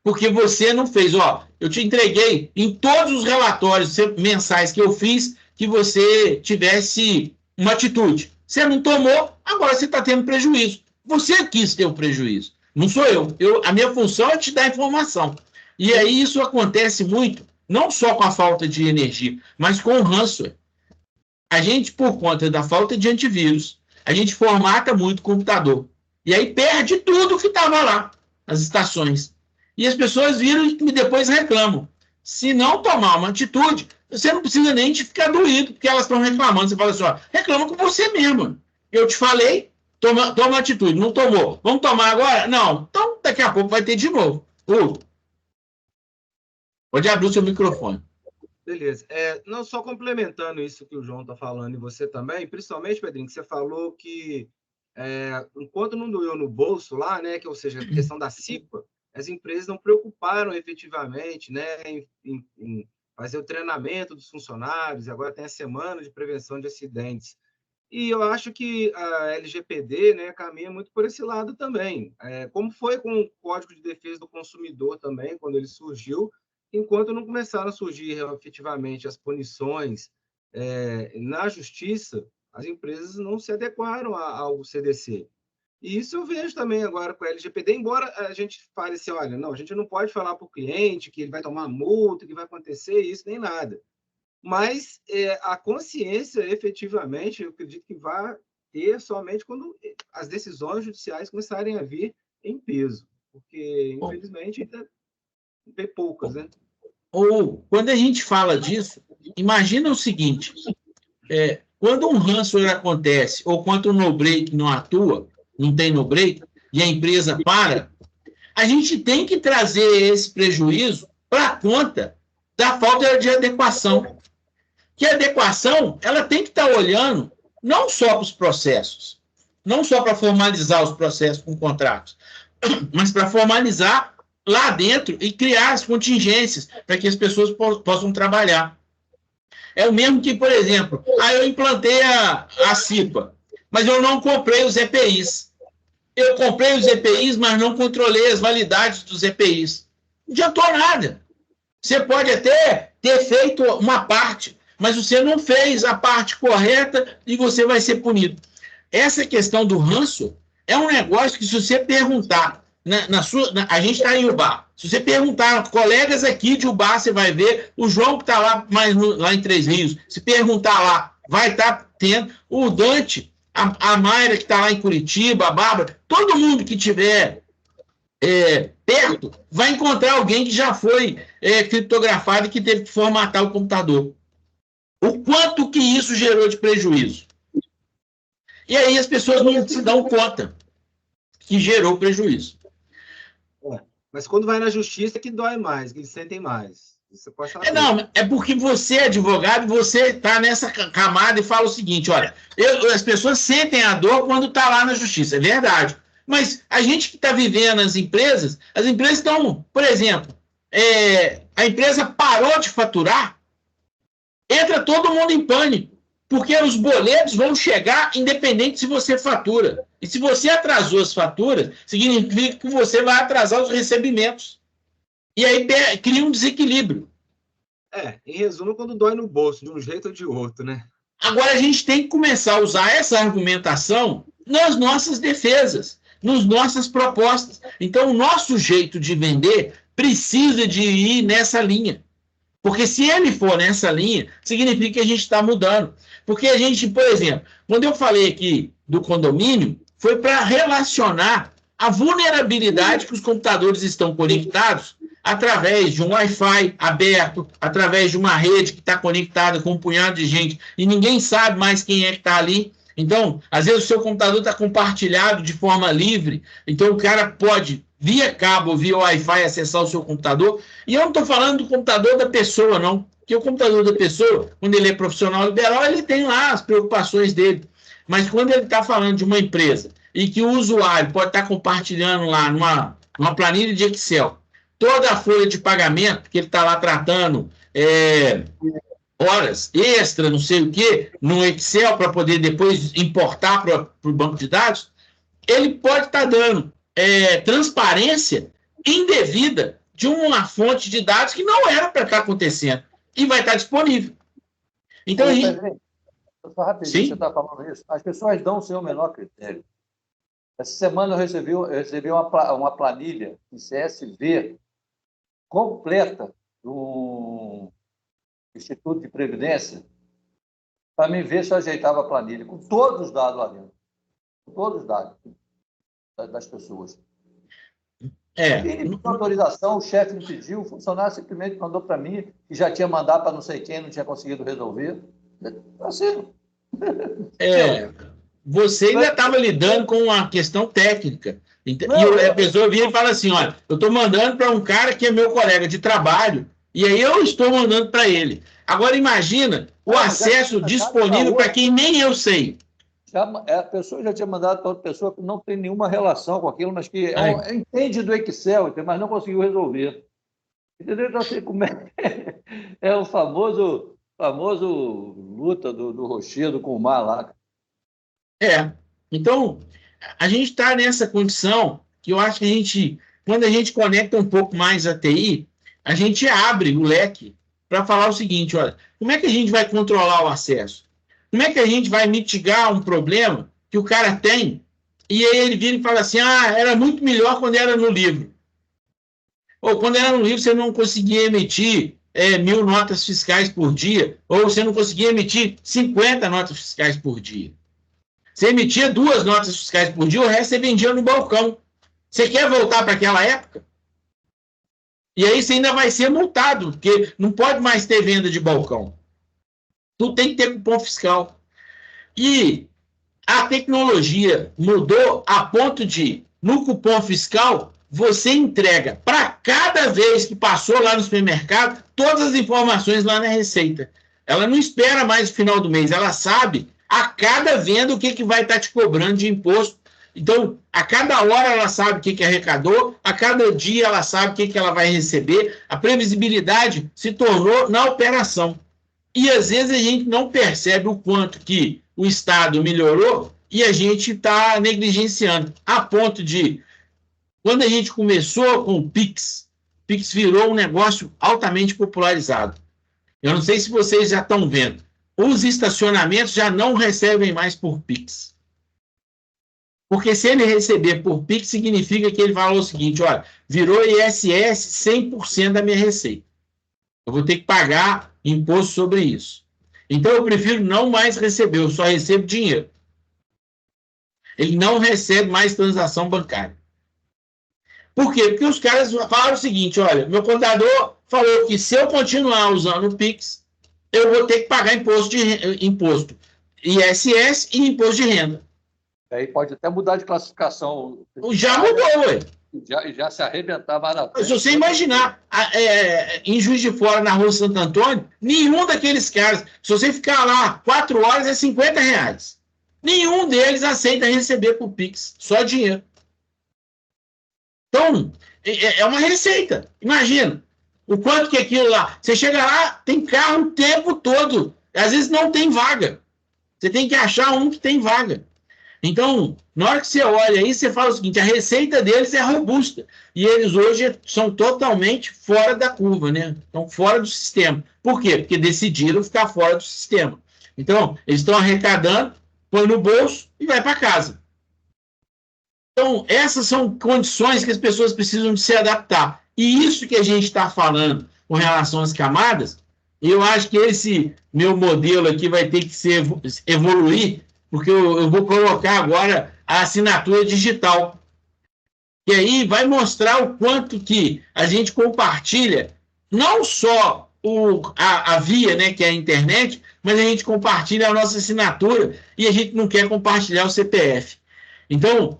porque você não fez. Eu te entreguei em todos os relatórios mensais que eu fiz que você tivesse uma atitude. Você não tomou, agora você está tendo prejuízo. Você quis ter um prejuízo, não sou eu. A minha função é te dar informação. E aí isso acontece muito, não só com a falta de energia, mas com o ransomware. A gente, por conta da falta de antivírus, a gente formata muito o computador. E aí perde tudo que estava lá, as estações. E as pessoas viram e depois reclamam. Se não tomar uma atitude, você não precisa nem de ficar doído, porque elas estão reclamando. Você fala assim, reclama com você mesmo. Eu te falei, toma atitude. Não tomou. Vamos tomar agora? Não. Então, daqui a pouco vai ter de novo. Pode abrir o seu microfone. Beleza. Não, só complementando isso que o João está falando e você também, principalmente, Pedrinho, que você falou que enquanto não doeu no bolso lá, né, ou seja, a questão da CIPA, as empresas não preocuparam efetivamente, né, em fazer o treinamento dos funcionários, e agora tem a semana de prevenção de acidentes. E eu acho que a LGPD, né, caminha muito por esse lado também. Como foi com o Código de Defesa do Consumidor também, quando ele surgiu, enquanto não começaram a surgir efetivamente as punições na justiça, as empresas não se adequaram ao CDC. E isso eu vejo também agora com a LGPD, embora a gente fale assim, olha, não, a gente não pode falar para o cliente que ele vai tomar multa, que vai acontecer isso, nem nada. Mas a consciência, efetivamente, eu acredito que vai ter somente quando as decisões judiciais começarem a vir em peso. Porque, infelizmente, ainda tem poucas, né? Ou, quando a gente fala disso, imagina o seguinte, quando um ransomware acontece, ou quando o no-break não atua, não tem no-break, e a empresa para, a gente tem que trazer esse prejuízo para conta da falta de adequação. Que a adequação, ela tem que estar olhando não só para os processos, não só para formalizar os processos com contratos, mas para formalizar lá dentro e criar as contingências para que as pessoas possam trabalhar. É o mesmo que, por exemplo, eu implantei a CIPA, mas eu não comprei os EPIs. Eu comprei os EPIs, mas não controlei as validades dos EPIs. Não adiantou nada. Você pode até ter feito uma parte, mas você não fez a parte correta e você vai ser punido. Essa questão do ranço é um negócio que, se você perguntar, a gente está em Ubá, se você perguntar colegas aqui de Ubá, você vai ver, o João que está lá em Três Rios, se perguntar lá, vai estar tendo, o Dante, a Mayra que está lá em Curitiba, a Bárbara, todo mundo que tiver perto, vai encontrar alguém que já foi criptografado e que teve que formatar o computador. O quanto que isso gerou de prejuízo? E aí as pessoas não se dão conta que gerou prejuízo. Mas quando vai na justiça que dói mais, que eles sentem mais. Você pode falar é porque você é advogado, você está nessa camada e fala o seguinte, olha, as pessoas sentem a dor quando está lá na justiça, é verdade. Mas a gente que está vivendo as empresas estão, por exemplo, a empresa parou de faturar, entra todo mundo em pânico, porque os boletos vão chegar independente se você fatura. E se você atrasou as faturas, significa que você vai atrasar os recebimentos. E aí cria um desequilíbrio. Em resumo, quando dói no bolso, de um jeito ou de outro, né? Agora a gente tem que começar a usar essa argumentação nas nossas defesas, nas nossas propostas. Então, o nosso jeito de vender precisa de ir nessa linha. Porque se ele for nessa linha, significa que a gente está mudando. Porque a gente, por exemplo, quando eu falei aqui do condomínio, foi para relacionar a vulnerabilidade que os computadores estão conectados através de um Wi-Fi aberto, através de uma rede que está conectada com um punhado de gente e ninguém sabe mais quem é que está ali. Então, às vezes o seu computador está compartilhado de forma livre, então o cara pode, via cabo, via Wi-Fi, acessar o seu computador. E eu não estou falando do computador da pessoa, não. Porque o computador da pessoa, quando ele é profissional liberal, ele tem lá as preocupações dele. Mas quando ele está falando de uma empresa e que o usuário pode estar compartilhando lá numa planilha de Excel toda a folha de pagamento, que ele está lá tratando horas extra, não sei o quê, no Excel, para poder depois importar para o banco de dados, ele pode estar dando transparência indevida de uma fonte de dados que não era para estar acontecendo e vai estar disponível. Então, a gente... Só rapidinho, você está falando isso. As pessoas dão o seu menor critério. Essa semana eu recebi uma planilha em CSV completa do Instituto de Previdência para me ver se eu ajeitava a planilha, com todos os dados lá dentro. Com todos os dados das pessoas. Ele pediu autorização, o chefe me pediu, o funcionário simplesmente mandou para mim, que já tinha mandado para não sei quem, não tinha conseguido resolver. Assim. Você ainda estava lidando com uma questão técnica. E a pessoa vira e fala assim, olha, eu estou mandando para um cara que é meu colega de trabalho, e aí eu estou mandando para ele. Agora, imagina o acesso disponível para quem nem eu sei. A pessoa já tinha mandado para outra pessoa que não tem nenhuma relação com aquilo, mas que entende do Excel, mas não conseguiu resolver. Entendeu? Então, assim, como é o famoso luta do Rochedo com o mar lá. Então, a gente está nessa condição que eu acho que quando a gente conecta um pouco mais a TI, a gente abre o leque para falar o seguinte, olha, como é que a gente vai controlar o acesso? Como é que a gente vai mitigar um problema que o cara tem e aí ele vira e fala assim, era muito melhor quando era no livro. Ou quando era no livro você não conseguia emitir 1.000 notas fiscais por dia, ou você não conseguia emitir 50 notas fiscais por dia. Você emitia 2 notas fiscais por dia, o resto você vendia no balcão. Você quer voltar para aquela época? E aí você ainda vai ser multado, porque não pode mais ter venda de balcão. Tu tem que ter cupom fiscal. E a tecnologia mudou a ponto de, no cupom fiscal, você entrega para cada vez que passou lá no supermercado todas as informações lá na Receita. Ela não espera mais o final do mês, ela sabe a cada venda o que vai estar te cobrando de imposto. Então, a cada hora ela sabe o que arrecadou, a cada dia ela sabe o que ela vai receber. A previsibilidade se tornou na operação. E às vezes a gente não percebe o quanto que o Estado melhorou e a gente está negligenciando. A ponto de, quando a gente começou com o Pix virou um negócio altamente popularizado. Eu não sei se vocês já estão vendo. Os estacionamentos já não recebem mais por Pix. Porque se ele receber por Pix, significa que ele falou o seguinte, olha, virou ISS 100% da minha receita. Eu vou ter que pagar imposto sobre isso. Então, eu prefiro não mais receber, eu só recebo dinheiro. Ele não recebe mais transação bancária. Por quê? Porque os caras falaram o seguinte, olha, meu contador falou que se eu continuar usando o Pix, eu vou ter que pagar imposto ISS e imposto de renda. Aí pode até mudar de classificação. Já mudou, ué. Já se arrebentar mais na frente. Se você imaginar, em Juiz de Fora, na Rua Santo Antônio, nenhum daqueles caras, se você ficar lá 4 horas, é R$50. Nenhum deles aceita receber por Pix, só dinheiro. Então, é uma receita. Imagina, O quanto que aquilo lá... Você chega lá, tem carro o tempo todo. Às vezes não tem vaga. Você tem que achar um que tem vaga. Então, na hora que você olha aí, você fala o seguinte, a receita deles é robusta. E eles hoje são totalmente fora da curva, né? Estão fora do sistema. Por quê? Porque decidiram ficar fora do sistema. Então, eles estão arrecadando, põe no bolso e vai para casa. Então, essas são condições que as pessoas precisam de se adaptar. E isso que a gente está falando com relação às camadas, eu acho que esse meu modelo aqui vai ter que evoluir, porque eu vou colocar agora a assinatura digital. E aí vai mostrar o quanto que a gente compartilha, não só a via, né, que é a internet, mas a gente compartilha a nossa assinatura e a gente não quer compartilhar o CPF. Então,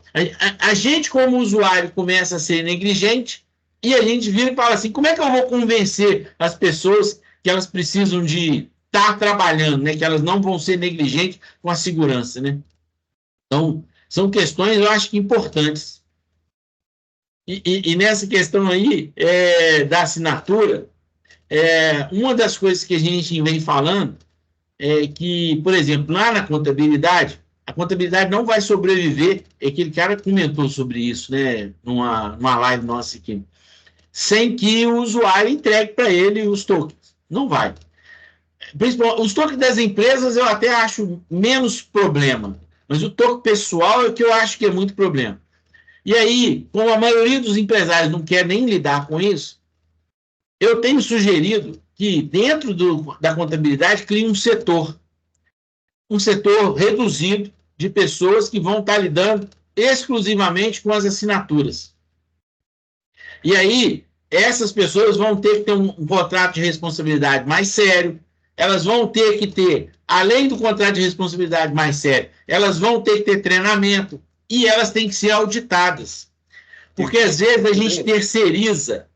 a gente como usuário começa a ser negligente e a gente vira e fala assim, como é que eu vou convencer as pessoas que elas precisam de estar trabalhando, né, que elas não vão ser negligentes com a segurança, né? Então, são questões, eu acho que importantes. E nessa questão aí da assinatura, uma das coisas que a gente vem falando é que, por exemplo, lá na contabilidade, a contabilidade não vai sobreviver, aquele cara comentou sobre isso, né, numa live nossa aqui, sem que o usuário entregue para ele os tokens. Não vai. Principalmente, os tokens das empresas eu até acho menos problema, mas o token pessoal é o que eu acho que é muito problema. E aí, como a maioria dos empresários não quer nem lidar com isso, eu tenho sugerido que dentro da contabilidade crie um setor reduzido de pessoas que vão estar lidando exclusivamente com as assinaturas. E aí, essas pessoas vão ter que ter um contrato de responsabilidade mais sério, elas vão ter que ter, além do contrato de responsabilidade mais sério, elas vão ter que ter treinamento e elas têm que ser auditadas. Porque, às vezes, a gente terceiriza.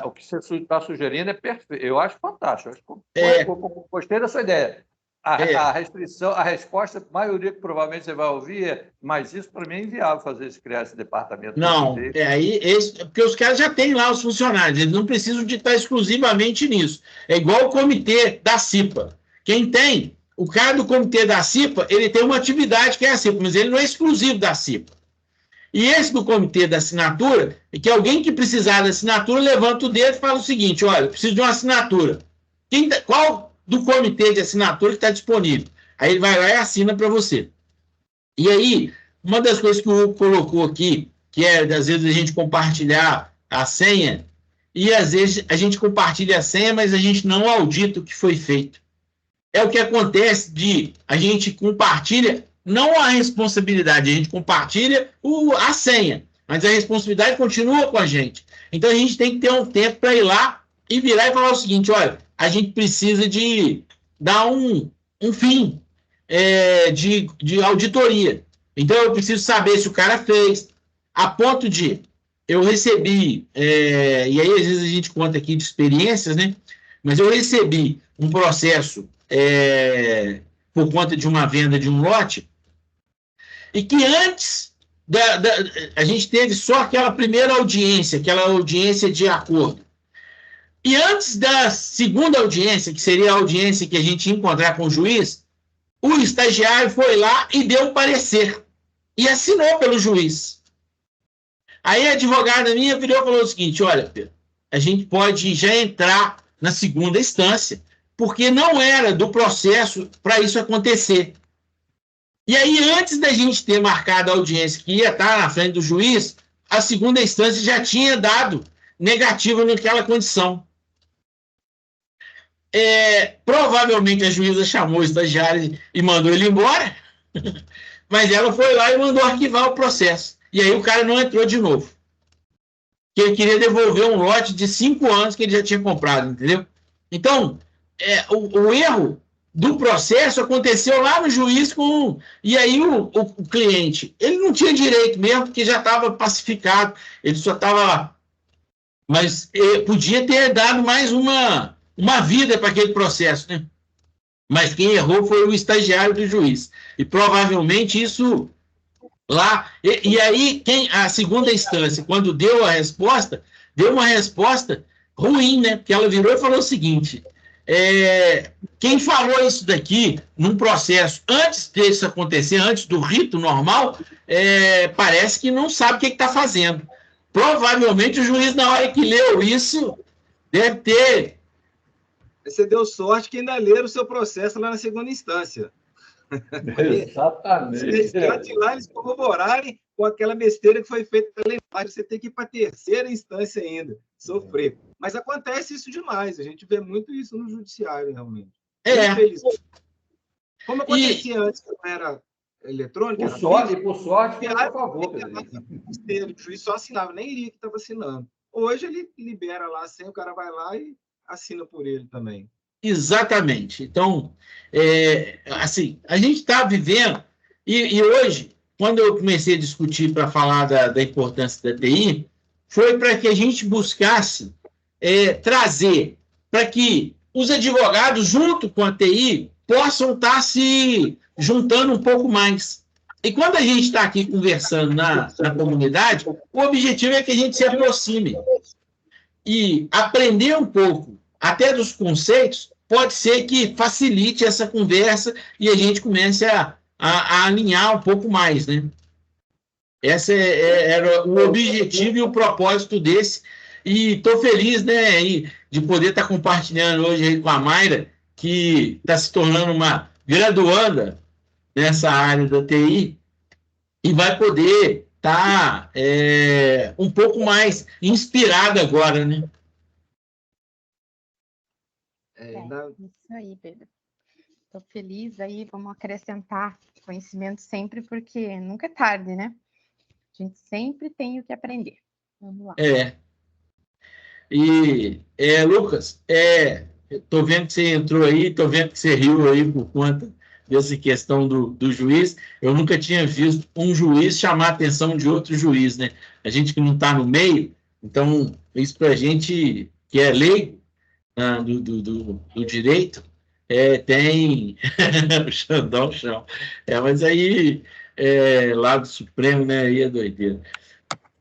O que você está sugerindo é perfeito. Eu acho fantástico. Eu gostei dessa ideia. A restrição, a resposta, a maioria que provavelmente você vai ouvir é, mas isso para mim é inviável criar esse departamento. Não, porque os caras já têm lá os funcionários, eles não precisam de estar exclusivamente nisso. É igual o comitê da CIPA. Quem tem, o cara do comitê da CIPA, ele tem uma atividade que é a CIPA, mas ele não é exclusivo da CIPA. E esse do comitê da assinatura, é que alguém que precisar da assinatura levanta o dedo e fala o seguinte, olha, eu preciso de uma assinatura. Qual do comitê de assinatura que está disponível? Aí ele vai lá e assina para você. E aí, uma das coisas que o Hugo colocou aqui, que é, às vezes, a gente compartilhar a senha, e às vezes a gente compartilha a senha, mas a gente não audita o que foi feito. É o que acontece a gente compartilha, não a responsabilidade, a gente compartilha a senha, mas a responsabilidade continua com a gente. Então, a gente tem que ter um tempo para ir lá e virar e falar o seguinte, olha, a gente precisa de dar um fim de auditoria. Então, eu preciso saber se o cara fez, a ponto de eu recebi, e aí às vezes a gente conta aqui de experiências, né? Mas eu recebi um processo por conta de uma venda de um lote, e que antes a gente teve só aquela primeira audiência, aquela audiência de acordo. E antes da segunda audiência, que seria a audiência que a gente ia encontrar com o juiz, o estagiário foi lá e deu um parecer. E assinou pelo juiz. Aí a advogada minha virou e falou o seguinte, olha, Pedro, a gente pode já entrar na segunda instância, porque não era do processo para isso acontecer. E aí, antes da gente ter marcado a audiência que ia estar na frente do juiz, a segunda instância já tinha dado negativo naquela condição. Provavelmente a juíza chamou o estagiário e mandou ele embora, mas ela foi lá e mandou arquivar o processo. E aí o cara não entrou de novo. Que ele queria devolver um lote de 5 anos que ele já tinha comprado, entendeu? Então, o erro do processo aconteceu lá no juiz e aí o cliente, ele não tinha direito mesmo, porque já estava pacificado, ele só estava... Mas podia ter dado mais uma vida para aquele processo, né? Mas quem errou foi o estagiário do juiz. E provavelmente isso lá... E aí, a segunda instância, quando deu a resposta, deu uma resposta ruim, né? Porque ela virou e falou o seguinte, quem falou isso daqui num processo antes disso acontecer, antes do rito normal, parece que não sabe o que está fazendo. Provavelmente o juiz, na hora que leu isso, deve ter... Você deu sorte que ainda leram o seu processo lá na segunda instância. Exatamente. Se lá eles corroborarem com aquela besteira que foi feita pela imagem, você tem que ir para a terceira instância ainda, sofrer. Mas acontece isso demais, a gente vê muito isso no judiciário, realmente. Infelizmente. Como acontecia antes, que não era eletrônico, por sorte, foi a favor, Pedro. O juiz só assinava, nem iria que estava assinando. Hoje ele libera lá, o cara vai lá e assina por ele também. Exatamente. Então, assim, a gente está vivendo, e hoje, quando eu comecei a discutir para falar da importância da TI, foi para que a gente buscasse trazer para que os advogados, junto com a TI, possam estar se juntando um pouco mais. E quando a gente está aqui conversando na comunidade, o objetivo é que a gente se aproxime e aprender um pouco, até dos conceitos, pode ser que facilite essa conversa e a gente comece a alinhar um pouco mais, né? Esse era o objetivo e o propósito desse. E estou feliz, né, de poder estar compartilhando hoje aí com a Mayra, que está se tornando uma graduanda nessa área da TI e vai poder estar um pouco mais inspirada agora, né? Isso aí, Pedro. Estou feliz aí, vamos acrescentar conhecimento sempre, porque nunca é tarde, né? A gente sempre tem o que aprender. Vamos lá. E, Lucas, estou vendo que você entrou aí, estou vendo que você riu aí por conta dessa questão do juiz. Eu nunca tinha visto um juiz chamar a atenção de outro juiz, né? A gente que não está no meio, então, isso para a gente que é leigo do direito, tem o Xandão, chão. Mas aí, lá do Supremo, né? Aí é doideira.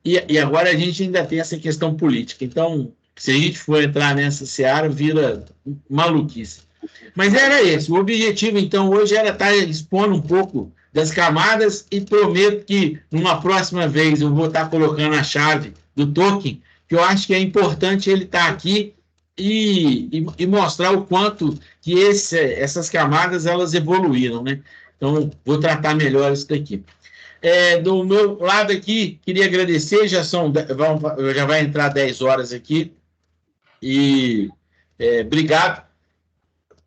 E agora a gente ainda tem essa questão política. Então, se a gente for entrar nessa seara, vira maluquice. Mas era esse. O objetivo, então, hoje era estar expondo um pouco das camadas e prometo que, numa próxima vez, eu vou estar colocando a chave do token, que eu acho que é importante ele estar aqui e mostrar o quanto que essas camadas elas evoluíram, né? Então, vou tratar melhor isso daqui. Do meu lado aqui, queria agradecer, já vai entrar 10 horas aqui, e obrigado.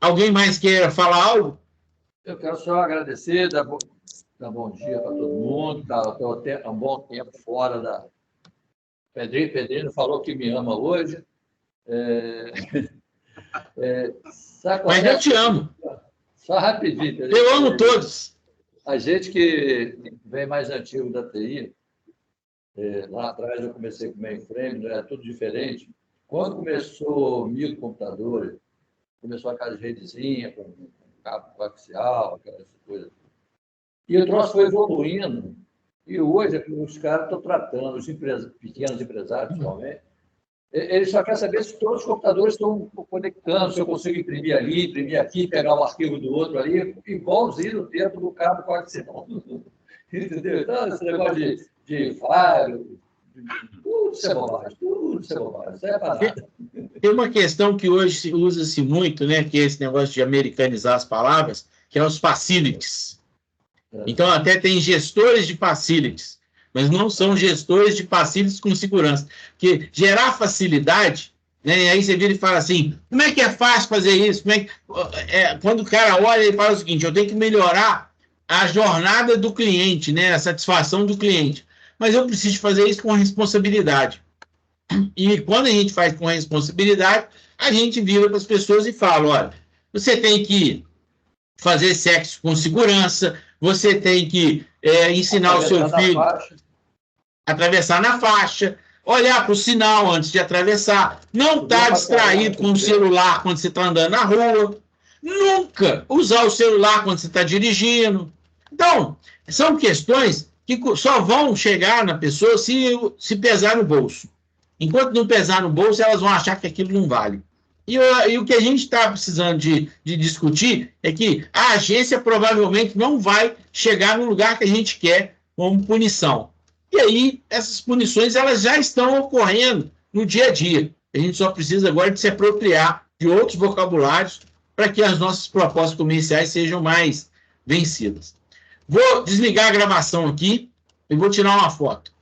Alguém mais quer falar algo? Eu quero só agradecer, dar bom dia para todo mundo, estou há um bom tempo fora da... Pedrinho falou que me ama hoje. Mas eu te amo. Só rapidinho. Eu amo todos. A gente que vem mais antigo da TI, lá atrás eu comecei com mainframe, era tudo diferente. Quando começou o microcomputador, começou aquela redezinha com cabo coaxial, aquelas coisas. E o troço foi evoluindo. E hoje os caras estão tratando, os pequenos empresários, principalmente, eles só querem saber se todos os computadores estão conectando, se eu consigo imprimir ali, imprimir aqui, pegar um arquivo do outro ali, igualzinho dentro do cabo coaxial. Entendeu? Então, esse negócio de firewall, tudo isso é bobagem, isso é para nada. Tem uma questão que hoje usa-se muito, né, que é esse negócio de americanizar as palavras, que é os facilities. Então, até tem gestores de facilities, mas não são gestores de facilities com segurança. Porque gerar facilidade, né, e aí você vira e fala assim, como é que é fácil fazer isso? Quando o cara olha, ele fala o seguinte, eu tenho que melhorar a jornada do cliente, né, a satisfação do cliente. Mas eu preciso fazer isso com responsabilidade. E quando a gente faz com responsabilidade, a gente vira para as pessoas e fala, olha, você tem que fazer sexo com segurança, você tem que ensinar o seu filho a atravessar na faixa, olhar para o sinal antes de atravessar, não estar distraído com o celular quando você está andando na rua, nunca usar o celular quando você está dirigindo. Então, são questões que só vão chegar na pessoa se pesar no bolso. Enquanto não pesar no bolso, elas vão achar que aquilo não vale. E o que a gente está precisando de discutir é que a agência provavelmente não vai chegar no lugar que a gente quer como punição. E aí, essas punições elas já estão ocorrendo no dia a dia. A gente só precisa agora de se apropriar de outros vocabulários para que as nossas propostas comerciais sejam mais vencidas. Vou desligar a gravação aqui e vou tirar uma foto.